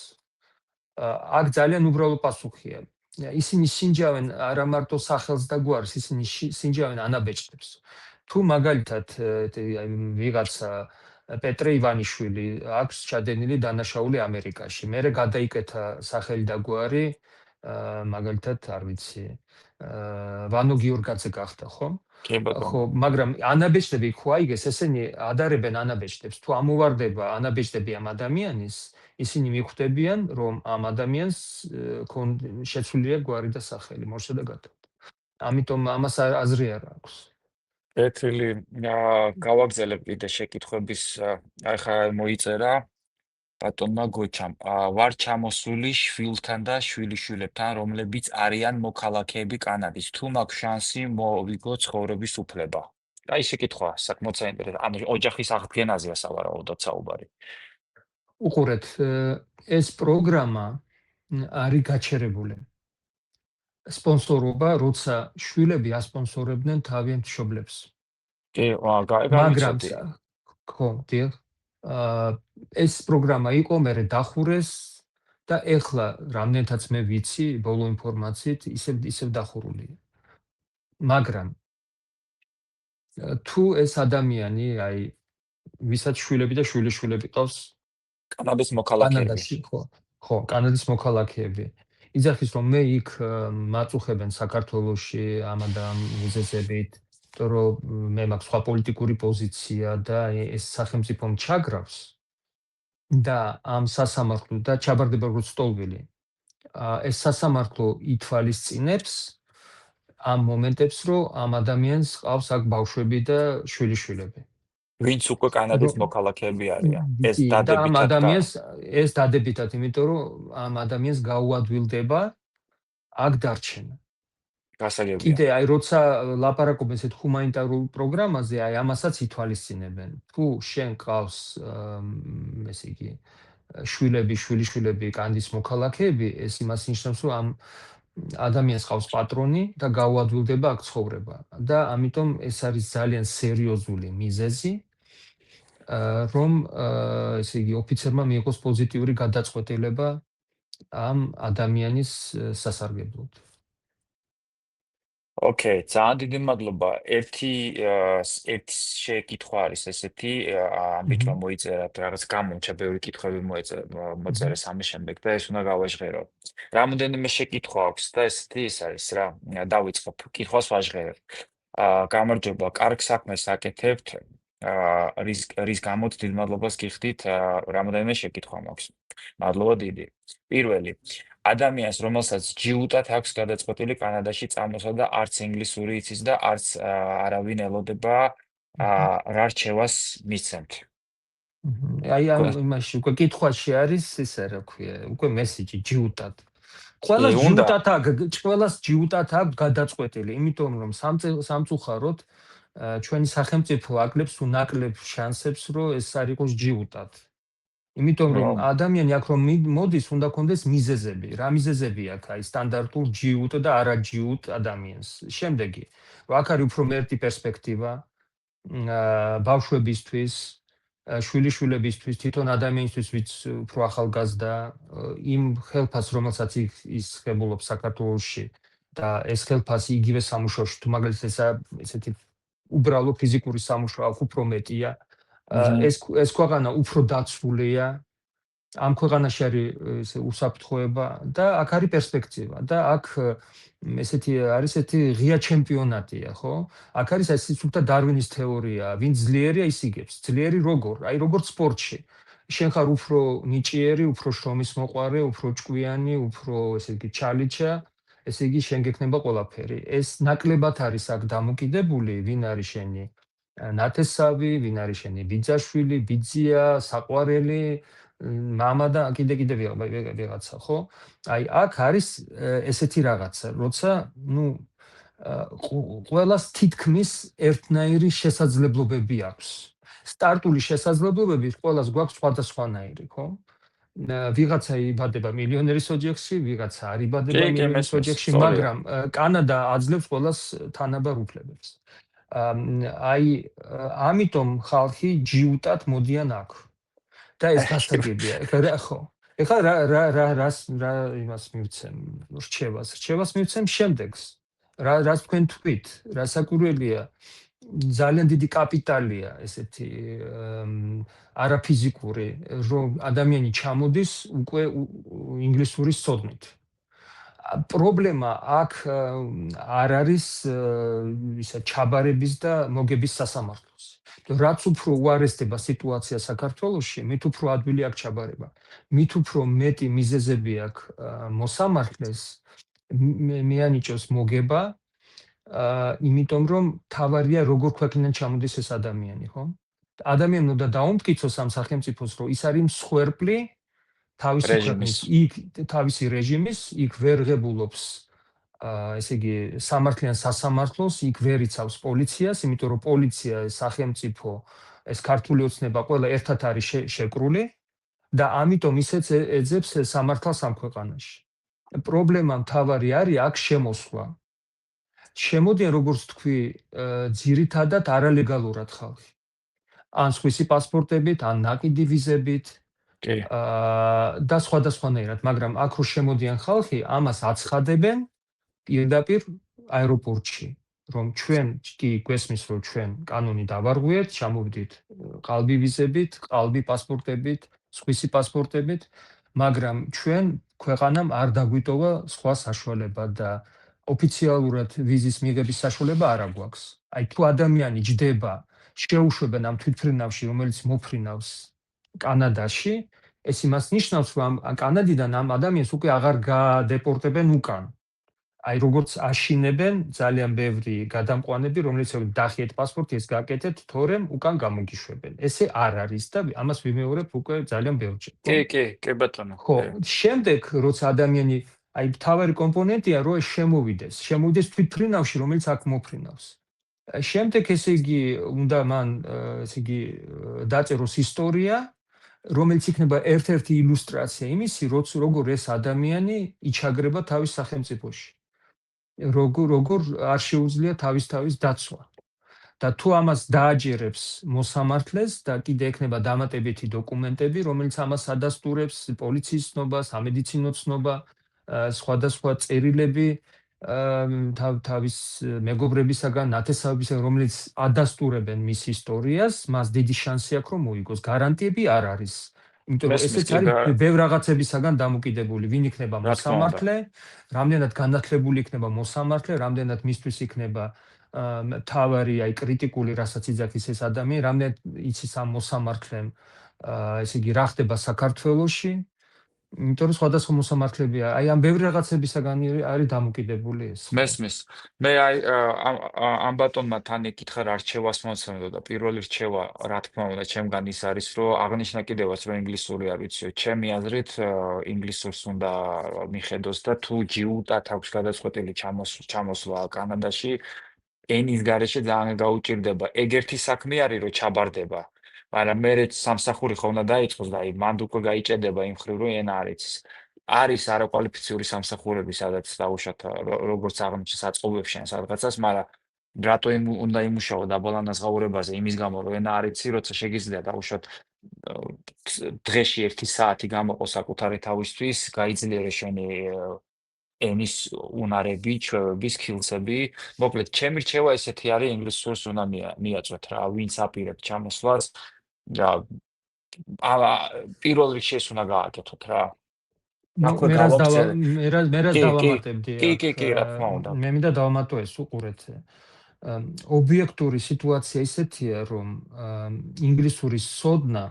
აქ ძალიან უბრალო პასუხია. ისინი სინჯავენ არა მარტო სახელს და გვარს, ისინი სინჯავენ ანაბეჭდებს. თუ მაგალითად ვიღაცა პეტრე ივანიშვილი აქვს ჩადენილი დანაშაული ამერიკაში, მერე გადაიკეთა სახელი და გვარი, მაგალითად, არ ვიცი, ვანო გიორგაძე გახდა, ხო? ხო, მაგრამ ანაბეჭდები ხო აიგეს, ესენი ადარებენ ანაბეჭდებს. თუ ამოვარდება ანაბეჭდები ამ ადამიანის, ისინი მიხვდებიან, რომ ამ ადამიანს შეცვლილია გვარი და სახელი, მოშა და გადავდა. ამიტომ ამას აზრი არ აქვს. ეთილი გავაგზელებ კიდე შეკითხვების, ახლა მოიწერა ბატონმა გოჩამ. ვარ ჩამოსული შვილთან და შვილიშვილებთან, რომლებიც არიან მოქალაქეები კანადის. თუ მაქვს შანსი მოვიგო ცხოვრების უფლება. აი შეკითხვა საკმაოდ საინტერესო. ანუ ოჯახის აღდგენაზეა სავარაუდოდ საუბარი. უყურეთ, ეს პროგრამა არის გაჩერებული. სპონსორობა, როცა შვილები ასპონსორებდნენ თავიანთ მშობლებს. კი, მაგრამ გავიცოდი. ხო, დიახ. ეს პროგრამა იყო, მერე დახურეს და ეხლა რამდენთაც მე ვიცი, ბოლო ინფორმაციით ისევ დახურულია. მაგრამ თუ ეს ადამიანი, აი, ვისაც შვილები და შვილიშვილები ყავს კანადის მოქალაქეები. კანადაში, ხო, კანადის მოქალაქეები. იძახის, რომ მე იქ მაწუხებენ საქართველოში ამ მიზეზებით, იმიტომ რომ მე მაქვს სხვა პოლიტიკური პოზიცია და ეს სახელმწიფომ ჩაგრავს და ამ სასამართლო და ჩაბარდება როგორც სტოლვილი. ეს სასამართლო ითვალისწინებს ამ მომენტებს, რომ ამ ადამიანს ყავს აქ ბავშვები და შვილიშვილები. ვინც უკვე კანადის მოქალაქეები არიან. ეს კი, და ამ დადებითად ადამიანს ეს დადებითად, იმიტომ რომ ამ ადამიანს გაუადვილდება აქ დარჩენა. გასაგებია. კიდე აი როცა ლაპარაკობენ ესეთ ჰუმანიტარულ პროგრამაზე, აი ამასაც ითვალისწინებენ. თუ შენ ყავს ესე იგი შვილები, შვილიშვილები კანადის მოქალაქეები, ეს იმას ნიშნავს, რომ ამ ადამიანს ყავს პატრონი და გაუადვილდება აქ ცხოვრება. და ამიტომ ეს არის ძალიან სერიოზული მიზეზი, რომ ესე იგი ოფიცერმა მიიღოს პოზიტიური გადაწყვეტილება ამ ადამიანის სასარგებლოდ. ოკეი, ძალიან დიდი მადლობა. ერთი შეკითხვა არის ესეთი, ამ ბიჭმა მოიწერა რაღაც გამომჩა, ბევრი კითხვები მოწერეს ამის შემდეგ და ეს უნდა გავაჟღერო. რამოდენიმე შეკითხვა აქვს და ესეთი ის არის რა, დავიწყებ, კითხვას ვაჟღერებ. გამარჯობა, კარგ საქმეს აკეთებთ. რის გამოც დიდ მადლობას გიხდით, რამოდენიმე შეკითხვა მაქვს. მადლობა დიდი. პირველი, ადამიანს, რომელსაც ჯიუტად აქვს გადაწყვეტილი კანადაში წამოსვა და არც ინგლისური იცის და არც არავინ ელოდება, რა რჩევას მისცემთ? აი ამ იმაში უკვე კითხვაში არის ესე რა ქვია, უკვე მესიჯი ჯიუტად. ყველას ჯიუტად აქვს გადაწყვეტილი, იმიტომ რომ სამწუხაროდ ჩვენი სახელმწიფო აკლებს უნაკლებ შანსებს, რომ ეს არ იყოს ჯიუტად. იმიტომ რომ ადამიანი აქ რომ მოდის, უნდა კონდეს მიზეზები. რა მიზეზები აქვს აი სტანდარტულ ჯიუტ და არაჯიუტ ადამიანს. შემდეგი, რომ აქ არის უფრო მერტი პერსპექტივა ბავშვებისთვის, შვილიშვილებისთვის, თვითონ ადამიანისთვის, ვინც უფრო ახალგაზრდა, იმ ხელფასს, რომელსაც ის ხებულობს საქართველოში და ეს ხელფასი იგივე სამუშაოში, თუ მაგალითად ესეთი უბრალო ფიზიკური სამუშაო აქვს უფრო მეტია, ეს ქვეყანა უფრო დაცულია, ამ ქვეყანაში არის ესე უსაფრთხოება და აქ არის პერსპექტივა და აქ ესეთი არის ესეთი ღია ჩემპიონატია, ხო? აქ არის ეს სულთა დარვინის თეორია, ვინ ძლიერია ის იგებს. ძლიერი როგორ? აი როგორც სპორტში. შენ ხარ უფრო ნიჭიერი, უფრო შრომის მოყვარე, უფრო ჭკვიანი, უფრო ესე იგი ჩალიჩა, ესე იგი შენ გექნება ყველაფერი. ეს ნაკლებად არის აქ დამოკიდებული, ვინ არის შენი ნათესავი, ვინ არის შენი ბიძაშვილი, ბიძია, საყვარელი, მამა და კიდე ვიღაცა, ხო? აი აქ არის ესეთი რაღაცა, როცა ყველას თითქმის ერთნაირი შესაძლებლობები აქვს. სტარტული შესაძლებლობები ყველას გვაქვს სხვადასხვანაირი, ხო? ვიღაცა იბადება მილიონერის ოჯახში, ვიღაცა არ იბადება მილიონერის ოჯახში, მაგრამ კანადა აძლევს ყველას თანაბარ უფლებებს. აი ამიტომ ხალხი ჯიუტად მოდიან აქ. და ეს გასაგებია. ეხლა რა იმას მივცემ რჩევას მივცემ შემდეგს. რაც თქვენ თქვით, რასაკვირველია, ძალიან დიდი კაპიტალია ესეთი არაფიზიკური, რომ ადამიანი ჩამოდის უკვე ინგლისურის ცოდნით. პრობლემა აქ არ არის ისა ჩაბარების და მოგების სასამართლოს. რაც უფრო უარესდება სიტუაცია საქართველოში, მით უფრო ადვილი აქვს ჩაბარება. მით უფრო მეტი მიზეზები აქვს მოსამართლეს მიანიჭოს მოგება, იმიტომ რომ თავარია როგორ ქვეყნიდან ჩამოდის ეს ადამიანი, ხო? ადამიანი უნდა დაუმტკიცოს ამ სახელმწიფოს, რომ ის არის მსხვერპლი თავისი ქვეყნის, იქ თავისი რეჟიმის, იქ ვერ ღებულობს ესე იგი სამართლიან სასამართლოს, იქ ვერ იცავს პოლიციას, იმიტომ რომ პოლიცია, სახელმწიფო, ეს ქართული ოცნება ყველა ერთად არის შეკრული და ამიტომ ისეც ეძებს სამართალს ამ ქვეყანაში. პრობლემა მთავარი არის აქ შემოსვლა. შემოდიან, როგორც თქვი, ძირითადად არალეგალურად ხალხი. ან სხვისი პასპორტებით, ან ნაკიდი ვიზებით კი, და სხვადასხვანაირად, მაგრამ აქ რო შემოდიან ხალხი, ამას აცხადებენ პირდაპირ აეროპორტში, რომ ჩვენ კი გვესმის, რომ ჩვენ კანონი დავარღვიეთ, ჩამოვიდით ყალბი ვიზებით, ყალბი პასპორტებით, სხვისი პასპორტებით, მაგრამ ჩვენ ქვეყანამ არ დაგვიტოვა სხვა საშუალება და ოფიციალურად ვიზის მიღების საშუალება არ გვაქვს. აი თუ ადამიანი ჯდება, შეუშვებენ ამ თვითმფრინავში, რომელიც მოფრინავს კანადაში, ეს იმას ნიშნავს, რომ კანადიდან ამ ადამიანს უკვე აღარ გადეპორტებენ უკან. აი როგორც აშინებენ ძალიან ბევრი გადამყვანები, რომლებიც დახიეთ პასპორტი, ეს გაკეთეთ, თორემ უკან გამოგიშვებენ. ესე არ არის და ამას ვიმეორებ უკვე ძალიან ბევრჯერ. კი, ბატონო. ხო, შემდეგ როცა ადამიანი აი მთავარი კომპონენტია, რომ შემოვიდეს თვითმფრინავში, რომელიც აქ მოფრინავს. შემდეგ ესე იგი უნდა მან ესე იგი დაწეროს ისტორია, რომელიც იქნება ერთ-ერთი ილუსტრაცია იმისი, როგორ ეს ადამიანი იჩაგრება თავის სახელმწიფოში. როგორ არ შეუძლია თავის დაცვა. და თუ ამას დააჯერებს მოსამართლეს და კიდე ექნება დამატებითი დოკუმენტები, რომელიც ამას ადასტურებს, პოლიციის ცნობა, სამედიცინო ცნობა, სხვადასხვა წერილები თავის მეგობრებისაგან, ნათესავებისაგან, რომელიც ადასტურებენ მის ისტორიას, მას დიდი შანსი აქვს, რომ მოიგოს. გარანტიები არ არის. იმიტომ რომ ესეც არის ბევრ რაღაცებისაგან დამოკიდებული, ვინ იქნება მოსამართლე, რამდენად განათლებული იქნება მოსამართლე, რამდენად მისთვის იქნება მთავარი აი კრიტიკული, რასაც იძახის ეს ადამიანი, რამდენად იცის ამ მოსამართლემ, ესე იგი რა ხდება საქართველოში, იმიტომ რომ სხვადასხვა მოსამართლებია, აი ამ ბევრი რაღაცებისაგან არის დამოკიდებული ეს. მესმის. მე აი ამ ბატონმა თან ეკითხა რა რჩევას მომცემდა და პირველი რჩევა, რა თქმა უნდა, ჩემგან ის არის, რომ აღნიშნა კიდევაც, რომ ინგლისური არ ვიციო. ჩემი აზრით, ინგლისურს უნდა მიხედოს და თუ ჯიუტად აქვს გადაწყვეტილი ჩამოსვლა კანადაში, ენის გარეშე ძალიან გაუჭირდება. ეგერთი საქმე არის, რომ ჩაბარდება. მაგრამ მე სამსახური ხო უნდა დაიწყოს და აი მანდ უკვე გაიჭედება იმ ხრივ, რომ ენა არ იცის. არის არაკვალიფიციური სამსახურები, სადაც დაუშვათ როგორც აღნიშნეს საწყობებში ან სადღაცას, მაგრამ რატო უნდა იმუშაო დაბალანაზღაურებაზე იმის გამო, რომ ენა არ იცი, როცა შეგიძლია დაუშვათ დღეში 1 საათი გამოყო საკუთარი თავისთვის, გაიძლიერე შენი ენის უნარები, ჩვევები, სკილსები. მოკლედ, ჩემი რჩევა ესეთი არის, ინგლისურს უნდა მიაწვეთ რა, ვინც აპირებთ ჩამოსვლას. პირველ რიგში ეს უნდა გააკეთოთ რა. მე რას დავამატებდი? კი, რა თქმა უნდა. მე მინდა დავამატო ეს უყურეთ. ობიექტური სიტუაცია ისეთია, რომ ინგლისურის სოდნა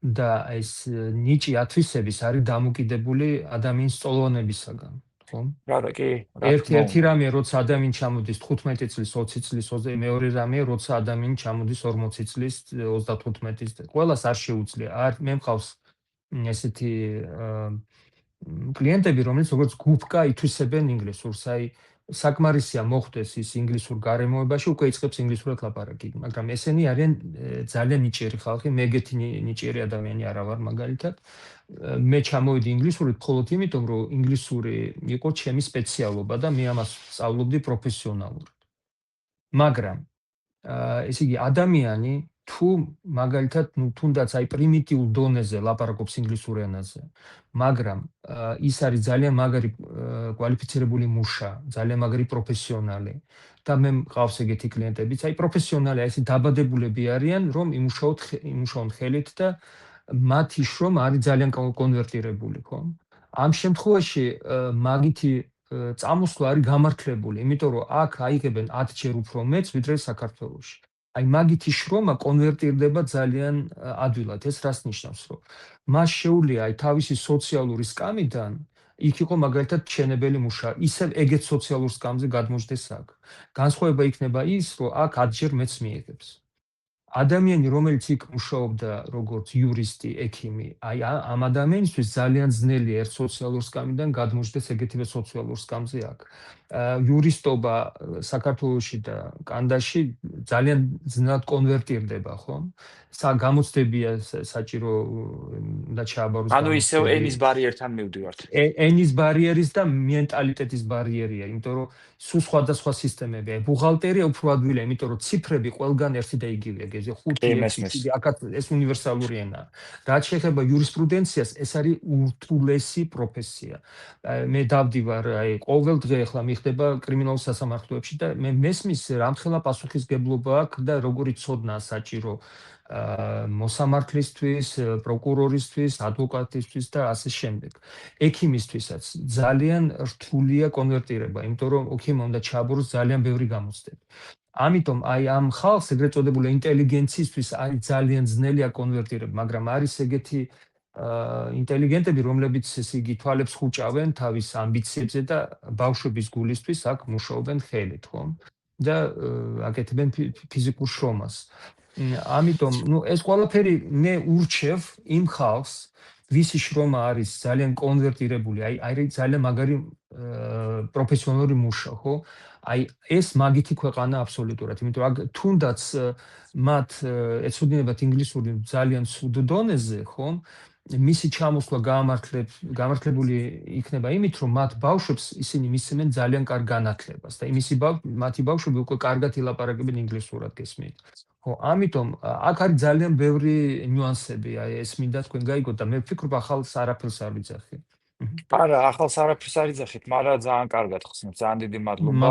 და ეს ნიჭი ათვისების არის დამოკიდებული ადამიანის წოლონებისაგან, ხო? კი. ერთი რამე, როცა ადამიანი ჩამოდის 15 წლის, 20 წლის, მეორე რამე, როცა ადამიანი ჩამოდის 40 წლის, 35 წლის. ყველას არ შეუძლია. მე მყავს ესეთი კლიენტები, რომელიც როგორც გუფკა ითვისებენ ინგლისურს, აი საკმარისია მოხდეს ის ინგლისურ გარემოებაში, უკვე იწყებს ინგლისურად ლაპარაკი, მაგრამ ესენი არიან ძალიან ნიჭიერი ხალხი, მე ეგეთი ნიჭიერი ადამიანი არა ვარ მაგალითად. მე ჩამოვიდი ინგლისურით მხოლოდ იმიტომ, რომ ინგლისური იყო ჩემი სპეციალობა და მე ამას სწავლობდი პროფესიონალურად. მაგრამ ესე იგი ადამიანი თუ მაგალითად თუნდაც აი პრიმიტიულ დონეზე ლაპარაკობს ინგლისურ ენაზე, მაგრამ ის არის ძალიან მაგარი კვალიფიცირებული მუშა, ძალიან მაგარი პროფესიონალი და მე მყავს ეგეთი კლიენტებიც, აი პროფესიონალი, აი ესე დაბადებულები არიან, რომ იმუშაონ ხელით და მათი შრომა არის ძალიან კონვერტირებული, ხო? ამ შემთხვევაში მაგითი წამოსვლა არის გამართლებული, იმიტომ რომ აქ აიღებენ 10 ჯერ უფრო მეც, ვიდრე საქართველოში. აი მაგითი შრომა კონვერტირდება ძალიან ადვილად. ეს რას ნიშნავს, რომ მას შეუძლია აი თავისი სოციალური სკამიდან იქ იყო მაგალითად ჩენებელი მუშა, ისევ ეგეთ სოციალურ სკამზე გადმოждდეს აქ. განსხვავება იქნება ის, რომ აქ 10 ჯერ მეც მიიღებს. ადამიანი, რომელიც იქ მუშაობდა როგორც იურისტი, ექიმი, აი ამ ადამიანისთვის ძალიან ძნელია ერთ სოციალურ სკამიდან გადმოჯდეს ეგეთივე სოციალურ სკამზე აქ. იურისტობა საქართველოში და კანადაში ძალიან ძნელად კონვერტირდება, ხო? გამოცდებია საჭირო და ჩააბაროს ანუ ისევ გამოცდები. ენის ბარიერთან მივდივართ. ენის ბარიერის და მენტალიტეტის ბარიერია, იმიტომ რომ სულ სხვადასხვა სისტემებია. ბუღალტერია უფრო ადვილია, იმიტომ რომ ციფრები ყველგან ერთი და იგივეა, გეზე 5, 6, 7, აქაც ეს უნივერსალური ენაა. რაც შეეხება იურისპრუდენციას, ეს არის ურთულესი პროფესია. მე დავდივარ, აი, ყოველ დღე ახლა მიხდება კრიმინალურ სასამართლოებში და მე მესმის რამხელა პასუხისგებლობა აქვს და როგორი ცოდნაა საჭირო მოსამართლისთვის, პროკურორისთვის, ადვოკატისთვის და ასე შემდეგ. ექიმისთვისაც ძალიან რთულია კონვერტირება, იმიტომ რომ ექიმმა უნდა ჩააბაროს ძალიან ბევრი გამოცდები. ამიტომ აი ამ ხალხს ეგრეთ წოდებული ინტელიგენციისთვის არის ძალიან ძნელია კონვერტირება, მაგრამ არის ეგეთი ინტელიგენტები, რომლებიც ესე იგი თვალებს ხუჭავენ თავის ამბიციებზე და ბავშვების გულისთვის აქ მუშაობენ ხელით, ხო? და აკეთებენ ფიზიკურ შრომას. ამიტომ, ეს ყველაფერი მე ურჩევ იმ ხალხს, ვისი შრომა არის ძალიან კონვერტირებული, აი ძალიან მაგარი პროფესიონალური მუშა, ხო? აი ეს მაგითი ქვეყანა აბსოლუტურად, იმიტომ რომ თუნდაც მათ ეცოდინებათ ინგლისური ძალიან სუდ დონეზე, ხო? მისი ჩამოსვლა გამართლებული იქნება იმით, რომ მათ ბავშვებს ისინი მისცემენ ძალიან კარგ განათლებას და მათი ბავშვები უკვე კარგად ილაპარაკებენ ინგლისურად, გესმით? ხო, ამიტომ აქ არის ძალიან ბევრი ნიუანსები, აი ეს მინდა თქვენ გაიგოთ და მე ვფიქრობ ახალს არაფერს არ ვიძახი. არა, ახალს არაფერს არ იძახით, მაგრამ ძალიან კარგად ხსნით. ძალიან დიდი მადლობა.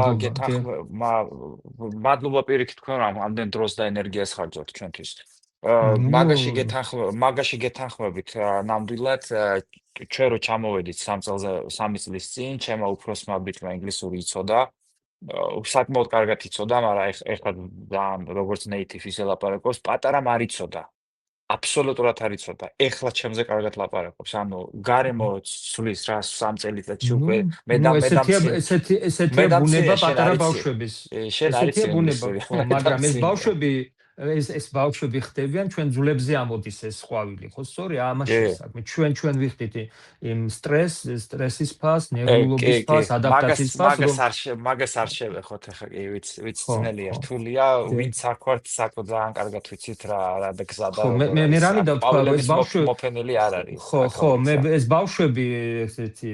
მადლობა პირიქით თქვენ რომ ამდენ დროს და ენერგიას ხარჯავთ ჩვენთვის. მაგაში გეთანხმებით ნამდვილად ჩვენ რო ჩამოვედით 3 წლის წინ, ჩემმა უფროსმა ბიჭმა ინგლისური იცოდა. საკმაოდ კარგად იცოდა, მაგრამ ეხლა ძალიან როგორც native ის ელაპარაკობს, პატარამ არ იცოდა. აბსოლუტურად არ იცოდა. ეხლა ჩემზე კარგად ლაპარაკობს. ანუ გარემო ცვლის რა 3 წელიწადში უკვე მე ესეთია ბუნება პატარა ბავშვების. ესეთია ბუნება, მაგრამ ეს ბავშვები ხდებიან ჩვენ ძვლებზე ამოდის ეს ყვავილი, ხო, სწორი? ამაში საქმე. ჩვენ ვიხდით იმ სტრესის ფას, ნერვულობის ფას, ადაპტაციის ფას, მაგას არ შევეხოთ ახლა კი ვიცი ძნელია, რთულია, ვინც აქ ვართ, ძალიან კარგად ვიცით რა და გზადა. მე რა მინდა ვთქვა, ეს ბავშვები მოფენილი არ არის. ხო, მე ეს ბავშვები ესეთი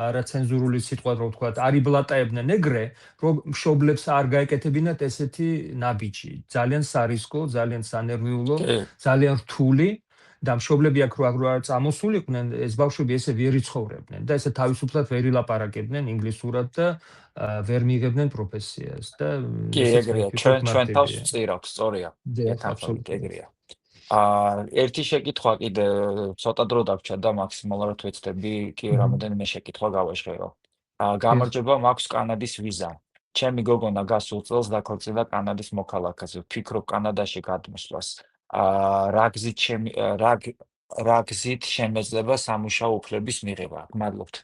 არაცენზურული სიტყვა რო ვთქვა, არიბლატაებდნენ ეგრე, რომ მშობლებს არ გაეკეთებინათ ესეთი ნაბიჯი. ძალიან სარისკო, ძალიან სანერვიულო, ძალიან რთული და მშობლები აქ რო არ წამოსულიყვნენ, ეს ბავშვები ესე ვერ იცხოვრებდნენ და ესე თავისუფლად ვერ ილაპარაკებდნენ ინგლისურად და ვერ მიიღებდნენ პროფესიას და კი, ეგრეა, ჩვენ თავს ვწირავთ, სწორია. ეთანხმებით, ეგრეა. ერთი შეკითხვა კიდე ცოტა დრო დაგვრჩა და მაქსიმალურად ვეცდები კი რამოდენიმე შეკითხვა გავაჟღერო. გამარჯობა, მაქვს კანადის ვიზა. ჩემი გოგონა გასულ წელს დაქორწინა კანადის მოქალაქეზე. ვფიქრობ კანადაში გადმოსვლას. რა გზით შემეძლება სამუშაო უფლების მიღება? მადლობთ.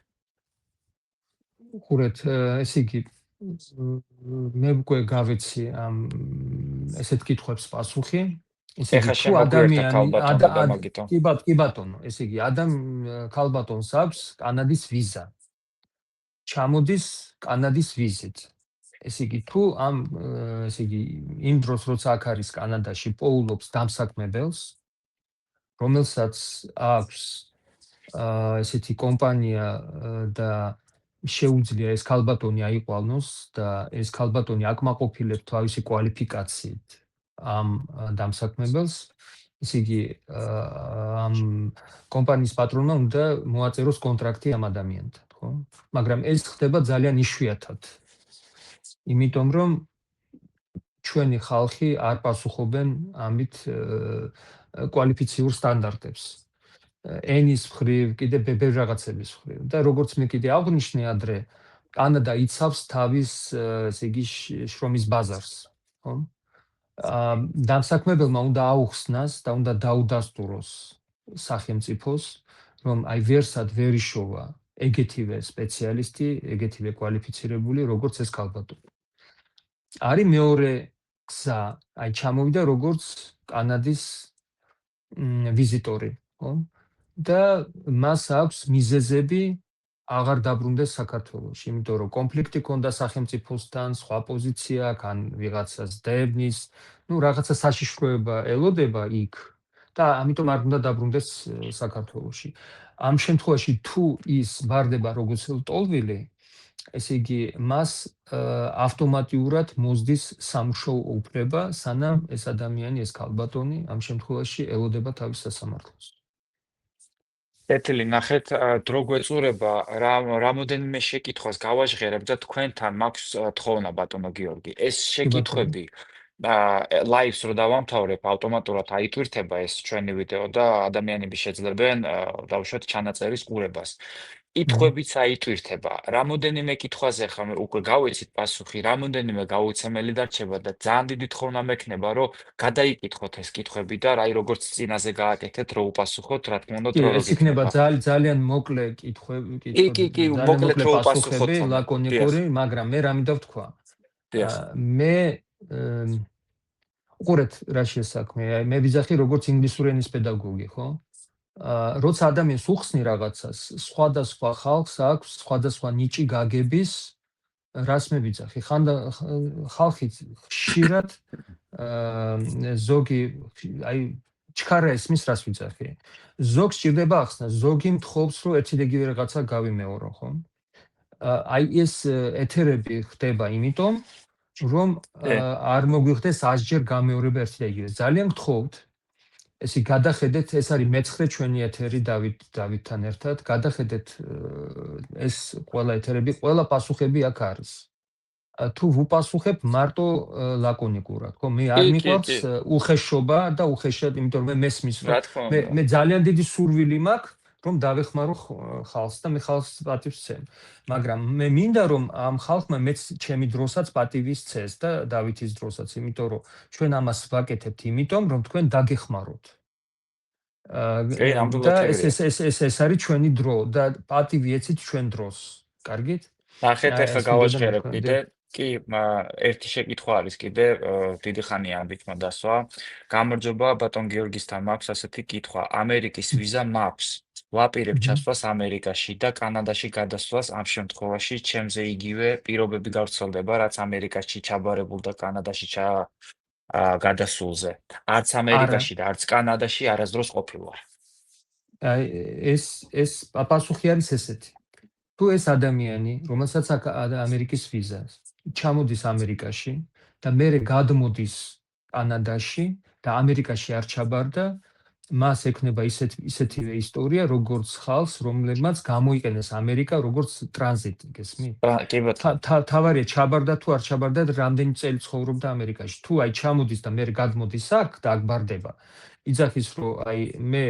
ხურეთ, ესე იგი მე უკვე გავეცი ამ ესეთ კითხვებს პასუხი. ესე იგი თუ ადამიანი კი ბატონო, ესე იგი ქალბატონს აქვს კანადის ვიზა. ჩამოდის კანადის ვიზით. ესე იგი თუ იმ დროს როცა აქ არის კანადაში პოულობს დამსაქმებელს, რომელსაც აქვს ესეთი კომპანია და შეუძლია ეს ქალბატონი აიყვანოს და ეს ქალბატონი აკმაყოფილებს თავისი კვალიფიკაციით ამ დამსაქმებელს, ესე იგი ამ კომპანიის პატრონმა უნდა მოაწეროს კონტრაქტი ამ ადამიანთან, ხო? მაგრამ ეს ხდება ძალიან იშვიათად. იმიტომ რომ ჩვენი ხალხი არ პასუხობენ ამით კვალიფიციურ სტანდარტებს. ენის მხრივ, კიდე ბევრი რაღაცების მხრივ. და როგორც მე კიდე აღვნიშნე ადრე, კანადა იცავს თავის ესე იგი შრომის ბაზარს, ხო? დამსაქმებელმა უნდა აუხსნას და უნდა დაუდასტუროს სახელმწიფოს, რომ აი ვერსად ვერ იშოვა ეგეთივე სპეციალისტი, ეგეთივე კვალიფიცირებული, როგორც ეს ქალბატონი. არის მეორე გზა, აი ჩამოვიდა როგორც კანადის ვიზიტორი, ხო? და მას აქვს მიზეზები აღარ დაბრუნდეს საქართველოში, იმიტომ რომ კონფლიქტი ჰქონდა სახელმწიფოსთან, სხვა პოზიცია აქვს, ან ვიღაცას დევნის, რაღაცა საშიშროება ელოდება იქ და ამიტომ არ უნდა დაბრუნდეს საქართველოში. ამ შემთხვევაში თუ ის ვარდება როგორც ლტოლვილი, ესე იგი მას ავტომატურად მოსდის სამუშაო უფლება, სანამ ეს ადამიანი, ეს ქალბატონი ამ შემთხვევაში ელოდება თავის სასამართლოს. კეთილი, ნახეთ, დრო გვეწურება, რამოდენიმე შეკითხვას გავაჟღერებ და თქვენთან მაქვს თხოვნა, ბატონო გიორგი. ეს კი ბატონო. შეკითხვები ლაივს რო დავამთავრებ, ავტომატურად აიტვირთება ეს ჩვენი ვიდეო და ადამიანები შეძლებენ დავუშვათ ჩანაწერის ყურებას. კითხვებიც აიტვირთება. რამოდენიმე კითხვაზე ხომ უკვე გავეცით პასუხი, რამოდენიმე გაუცემელი დარჩება და ძალიან დიდი თხოვნა მექნება, რომ გადაიკითხოთ ეს კითხვები და რაი როგორც წინაზე გააკეთეთ, რო უპასუხოთ, რა თქმა უნდა, კი, დრო რო ეს იქნება გიქნება. ძალიან მოკლე კითხვები, კი, ძალიან მოკლედ მოკლე რო პასუხები, უპასუხოთ თქო. ლაკონიკური, მაგრამ მე რამე დავთქვა. დიახ. მე უყურეთ რა შესაქმე, მე ვიზახი როგორც ინგლისური ენის პედაგოგი, ხო? როცა ადამიანს უხსნი რაღაცას, სხვადასხვა ხალხს აქვს სხვადასხვა ნიჭი გაგების, რას მე ვიძახი? ხალხი ხშირად ზოგი აი ჩქარა ესმის რას ვიძახი? ზოგს ჭირდება ახსნა, ზოგი მთხოვს რომ ერთი და იგივე რაღაცა გავიმეორო, ხო? აი ეს ეთერები ხდება იმიტომ რომ არ მოგვიხდეს 100-ჯერ გამეორება ერთი და იგივე. ძალიან გთხოვთ ესე გადახედეთ, ეს არის მე-9 ჩვენი ეთერი დავითთან ერთად, გადახედეთ ეს ყველა ეთერები, ყველა პასუხები აქ არის. თუ ვუპასუხებ მარტო ლაკონიკურად, ხო? მე არ მიყვარს უხეშობა და უხეშად, იმიტომ რომ მე მესმის რომ მე ძალიან დიდი სურვილი მაქვს, რომ დავეხმარო ხალხს და მე ხალხს პატივს ვცემ. მაგრამ მე მინდა რომ ამ ხალხმა მეც ჩემი დროსაც პატივი სცეს და დავითის დროსაც, იმიტომ რომ ჩვენ ამას ვაკეთებთ იმიტომ, რომ თქვენ დაგეხმაროთ. და ეს არის ჩვენი დრო და პატივი ეცით ჩვენ დროს. კარგით? ნახეთ, ახლა გავაჟღერებ კიდე. კი, ერთი შეკითხვა არის კიდე, დიდი ხანია ამ თქმა დასვა. გამარჯობა, ბატონ გიორგისთან მაქვს ასეთი კითხვა. ამერიკის ვიზა მაქვს. ვაპირებ ჩასვლას ამერიკაში და კანადაში გადასვლას ამ შემთხვევაში ჩემზე იგივე პირობები გავრცელდება, რაც ამერიკაში ჩაბარებულ და კანადაში გადასულზე. არც ამერიკაში და არც კანადაში არასდროს ყოფილ ვარ. აი ეს პასუხი არის ესეთი. თუ ეს ადამიანი, რომელსაც აქვს ამერიკის ვიზა, ჩამოდის ამერიკაში და მერე გადმოდის კანადაში და ამერიკაში არ ჩაბარდა, მას ექნება ისეთივე ისტორია, როგორც ხალხს, რომლებმაც გამოიყენეს ამერიკა როგორც ტრანზიტი, გესმით? კი ბატონო. თავარია ჩაბარდა თუ არ ჩაბარდა და რამდენი წელი ცხოვრობდა ამერიკაში. თუ აი ჩამოდის და მერე გადმოდის აქ და აქ ბარდება. იძახის რომ აი მე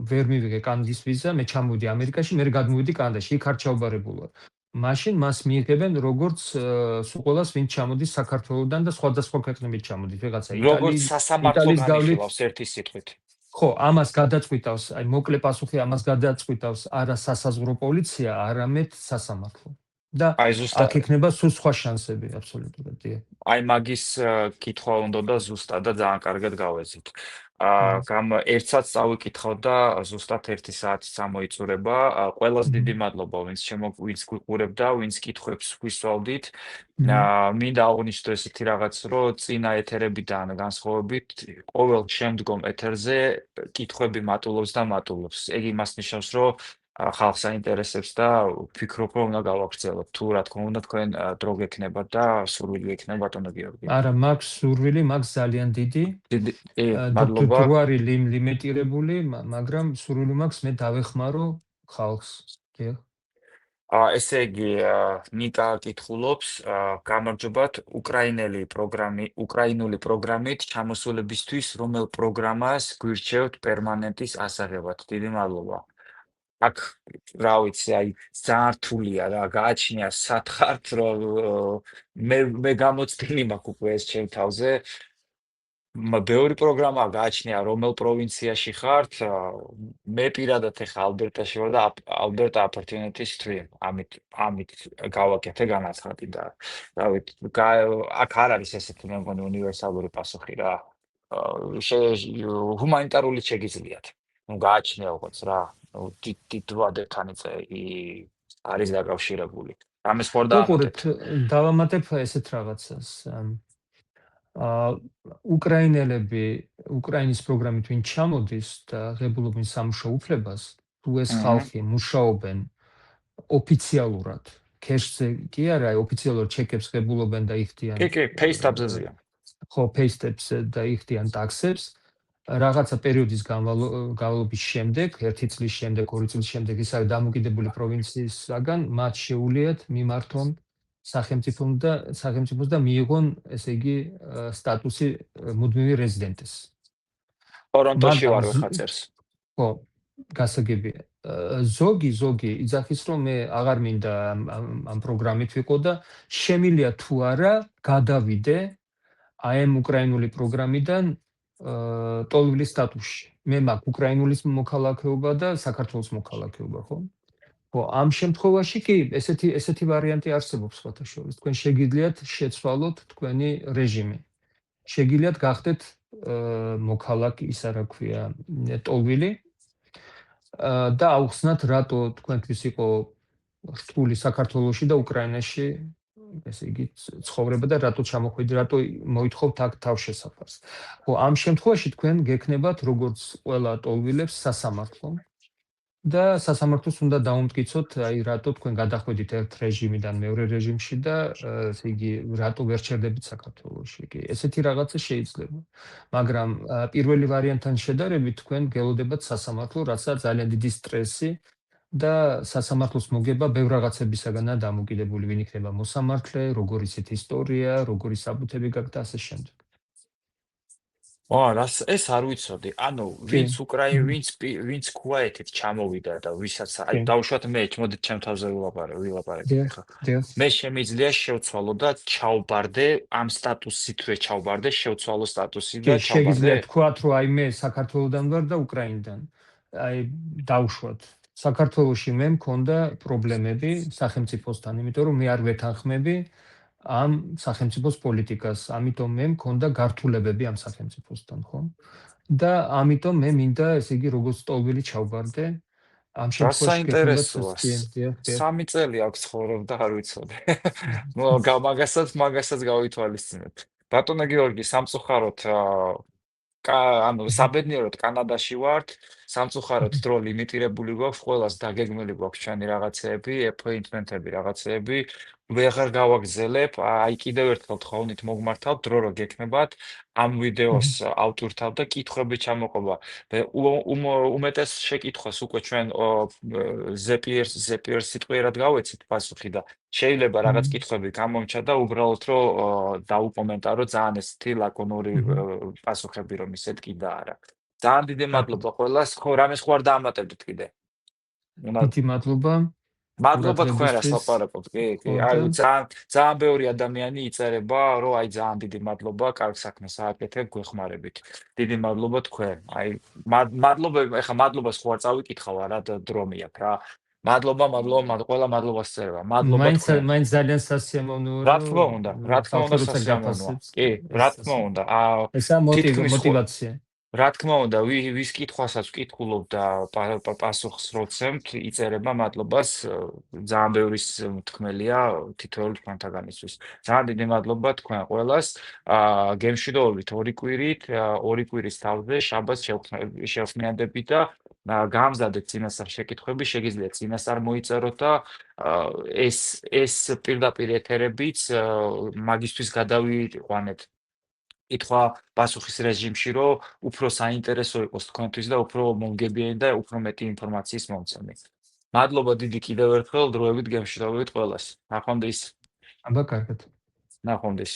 ვერ მივიღე კანადის ვიზა, მე ჩამოვიდი ამერიკაში, მე გადმოვიდი კანადაში, იქ არ ჩავბარებულ ვარ. მაშინ მას მიიღებენ როგორც სულ ყველას, ვინც ჩამოდის საქართველოსდან და სხვადასხვა ქვეყნებით ჩამოდის, ვიღაცა როგორც სასამართლო განიხილავს ერთი სიტყვით. ხო, ამას გადაწყვიტავს, აი მოკლე პასუხი ამას გადაწყვიტავს არა სასაზღვრო პოლიცია, არამედ სასამართლო. და აქ იქნება სულ სხვა შანსები აბსოლუტურად. აი მაგის კითხვა უნდა და ზუსტად და ძალიან კარგად გავეზით. ერთსაც წავიკითხავ და ზუსტად 1 საათი წამოიწურება. ყველას დიდი მადლობა, ვინც გვიყურებ და ვინც კითხვებს გვისვავდით. მინდა აღვნიშნო ესეთი რაღაც, რომ წინა ეთერებიდან განსხვავებით, ყოველ შემდგომ ეთერზე კითხვები მატულობს და მატულობს. ეგ იმას ნიშნავს, რომ ხალხს აინტერესებს და ვფიქრობ, რომ უნდა გავაგრძელოთ. თუ რა თქმა უნდა, თქვენ დრო გექნებათ და სურვილი გექნება, ბატონო გიორგი. არა, მაქვს სურვილი, მაქვს ძალიან დიდი. მადლობა. დრო არის ლიმიტირებული, მაგრამ სურვილი მაქვს მე დავეხმარო ხალხს. ესე იგი, ნიკა კითხულობს, გამარჯობათ, უკრაინული პროგრამით ჩამოსულებისთვის რომელ პროგრამას გვირჩევთ პერმანენტის ასაღებად? დიდი მადლობა. აქ რა ვიცი, აი ძალიან რთულია რა, გააჩნია სათხართ, რომ მე გამოცდილი მაქვს უკვე ეს ჩემ თავზე. ბევრი პროგრამაა გააჩნია, რომელ პროვინციაში ხართ. მე პირადად ეხა ალბერტაში ვარ და ალბერტა opportunity stream. ამით გავაკეთე განაცხადი და რავით, აქ არ არის ესეთი მე მგონი უნივერსალური პასუხი რა. ჰუმანიტარული შეგიძლიათ. ნუ გააჩნია უღოც რა. დიდ ვადებთან არის დაკავშირებული. ამის ხوار უყურეთ, დაამატებთ. დავამატებ ესეთ რაღაცას. უკრაინელები უკრაინის პროგრამით ვინ ჩამოდის და ღებულობენ სამუშაო უფლებას, თუ ეს ხალხი მუშაობენ ოფიციალურად, ქეშზე კი არა, ოფიციალურად ჩეკებს ღებულობენ და იხდიან. კი, pay-stubs-ზე ზია. ხო, pay-stubs და იხდიან ტაქსებს. რაღაცა პერიოდის განმავლობის შემდეგ, 1 წლის შემდეგ, 2 წლის შემდეგ ისევ დამოკიდებული პროვინციისგან მათ შეუძლიათ მიმართონ სახელმწიფოს და მიიღონ, ესე იგი, სტატუსი მუდმივი რეზიდენტის. ტორონტოში ვარ ხაცერს. ხო, გასაგებია. ზოგი იძახის, რომ მე აღარ მინდა ამ პროგრამით ვიყო და შემიძლია თუ არა გადავიდე აი ამ უკრაინული პროგრამიდან ტოლვილის სტატუსში. მე მაქვს უკრაინულის მოქალაქეობა და საქართველოს მოქალაქეობა, ხო? ხო, ამ შემთხვევაში კი ესეთი ვარიანტი არსებობს სხვათა შორის. თქვენ შეგიძლიათ შეცვალოთ თქვენი რეჟიმი. შეგიძლიათ გახდეთ მოქალაქე, ისა რა ქვია, ტოლვილი და აუხსნათ, რატო თქვენთვის იყო რთული საქართველოში და უკრაინაში, ესე იგი, ცხოვრება და რატო ჩამოხვიდეთ, რატო მოითხოვთ აქ თავშესაფარს. ხო, ამ შემთხვევაში თქვენ გექნებათ როგორც ყველა ტოლვილებს სასამართლო და სასამართლოს უნდა დაუმტკიცოთ, აი რატო თქვენ გადახვედით ერთ რეჟიმიდან მეორე რეჟიმში და ესე იგი რატო ვერ ჩერდებით საქართველოში. კი, ესეთი რაღაცა შეიძლება. მაგრამ პირველი ვარიანტთან შედარებით თქვენ გელოდებათ სასამართლო, რასაც ძალიან დიდი სტრესი და სასამართლოს მოგება ბევრ რაღაცებისაგანაა დამოკიდებული, ვინ იქნება მოსამართლე, როგორ იცით ისტორია, როგორი საბუთები გაქვთ და ასე შემდეგ. ეს არ ვიცოდი. ანუ ვინც ქუაეთით ჩამოვიდა და ვისაც აი დავუშვათ მე, მოდით ჩემ თავზე ვილაპარაკეთ ხა. მე შემიძლია შევცვალო და ჩავბარდე ამ სტატუსით ჩავბარდე, შევცვალო სტატუსი და ჩავბარდე. შეგიძლიათ თქვათ, რომ აი მე საქართველოსდან ვარ და უკრაინიდან. აი დავუშვათ. საქართველოში მე მქონდა პრობლემები სახელმწიფოსთან, იმიტომ რომ მე არ ვეთანხმები ამ სახელმწიფოს პოლიტიკას, ამიტომ მე მქონდა გართულებები ამ სახელმწიფოსთან, ხო? და ამიტომ მე მინდა, ესე იგი, როგორც ტოლვილი ჩავბარდე, ამ შემთხვევაში გეკნებათ 3 წელი აქვს ცხოვრობ და არ ვიცოდი. მაგასაც გავითვალისწინებ. ბატონო გიორგი, სამწუხაროდ ანუ საბედნიეროდ კანადაში ვართ, სამწუხაროდ დრო ლიმიტირებული გვაქვს, ყველას დაგეგმილი გვაქვს ჩვენი რაღაცეები, appointment-ები, რაღაცეები. ვეღარ გავაგზელებ, აი კიდევ ერთხელ თხოვნით მოგმართავთ, დრო რო გექნებათ, ამ ვიდეოს ავტორთავ და კითხვები ჩამოყობა. უმეტეს შეკითხვას უკვე ჩვენ ზეპიერ სიტყვიერად გავეცით პასუხი და შეიძლება რაღაც კითხვები გამომჩა და უბრალოდ რომ დაუკომენტარო ძალიან ესეთი ლაკონური პასუხები რომ ისეთ კიდე არა. ძალიან დიდი მადლობა ყველას. ხო, რამეს ხوار დაამატებდით კიდე? დიდი მადლობა. მადლობა თქვენ რას ლაპარაკობთ. კი. აი ძალიან ბევრი ადამიანი იწერება, რომ აი ძალიან დიდი მადლობა, კარგ საქმეს ააკეთებ, გვეხმარებით. დიდი მადლობა თქვენ. აი მადლობა, ეხა მადლობას ხო არ წავიკითხავ რა დრო მიაქვს რა. მადლობა, ყველა მადლობას წერება. მადლობა თქვენ. მაინც ძალიან სასიამოვნოა. რა თქმა უნდა სასიამოვნოა. კი, რა თქმა უნდა. ესა мотивация. რა თქმა უნდა, ვის კითხვასაც ვკითხულობ და პასუხს როცემთ, იწერება მადლობას, ძალიან ბევრის მთქმელია თითოეული თქვენთაგანისთვის. ძალიან დიდი მადლობა თქვენ ყველას. გემშვიდობებით 2 კვირით, 2 კვირის თავზე შაბათს შევხმიანდებით და გამზადეთ წინასწარ შეკითხვები, შეგიძლიათ წინასწარ მოიწეროთ და ეს პირდაპირ ეთერებიც მაგისთვის გადავიყვანეთ. ითქვა პასუხის რეჟიმში, რომ უფრო საინტერესო იყოს თქვენთვის და უფრო მომგებიანი და უფრო მეტი ინფორმაციის მომცემი. მადლობა დიდი კიდევ ერთხელ დროებით გემშვიდობებით ყველას. ნახვამდის. აბა კარგად. ნახვამდის.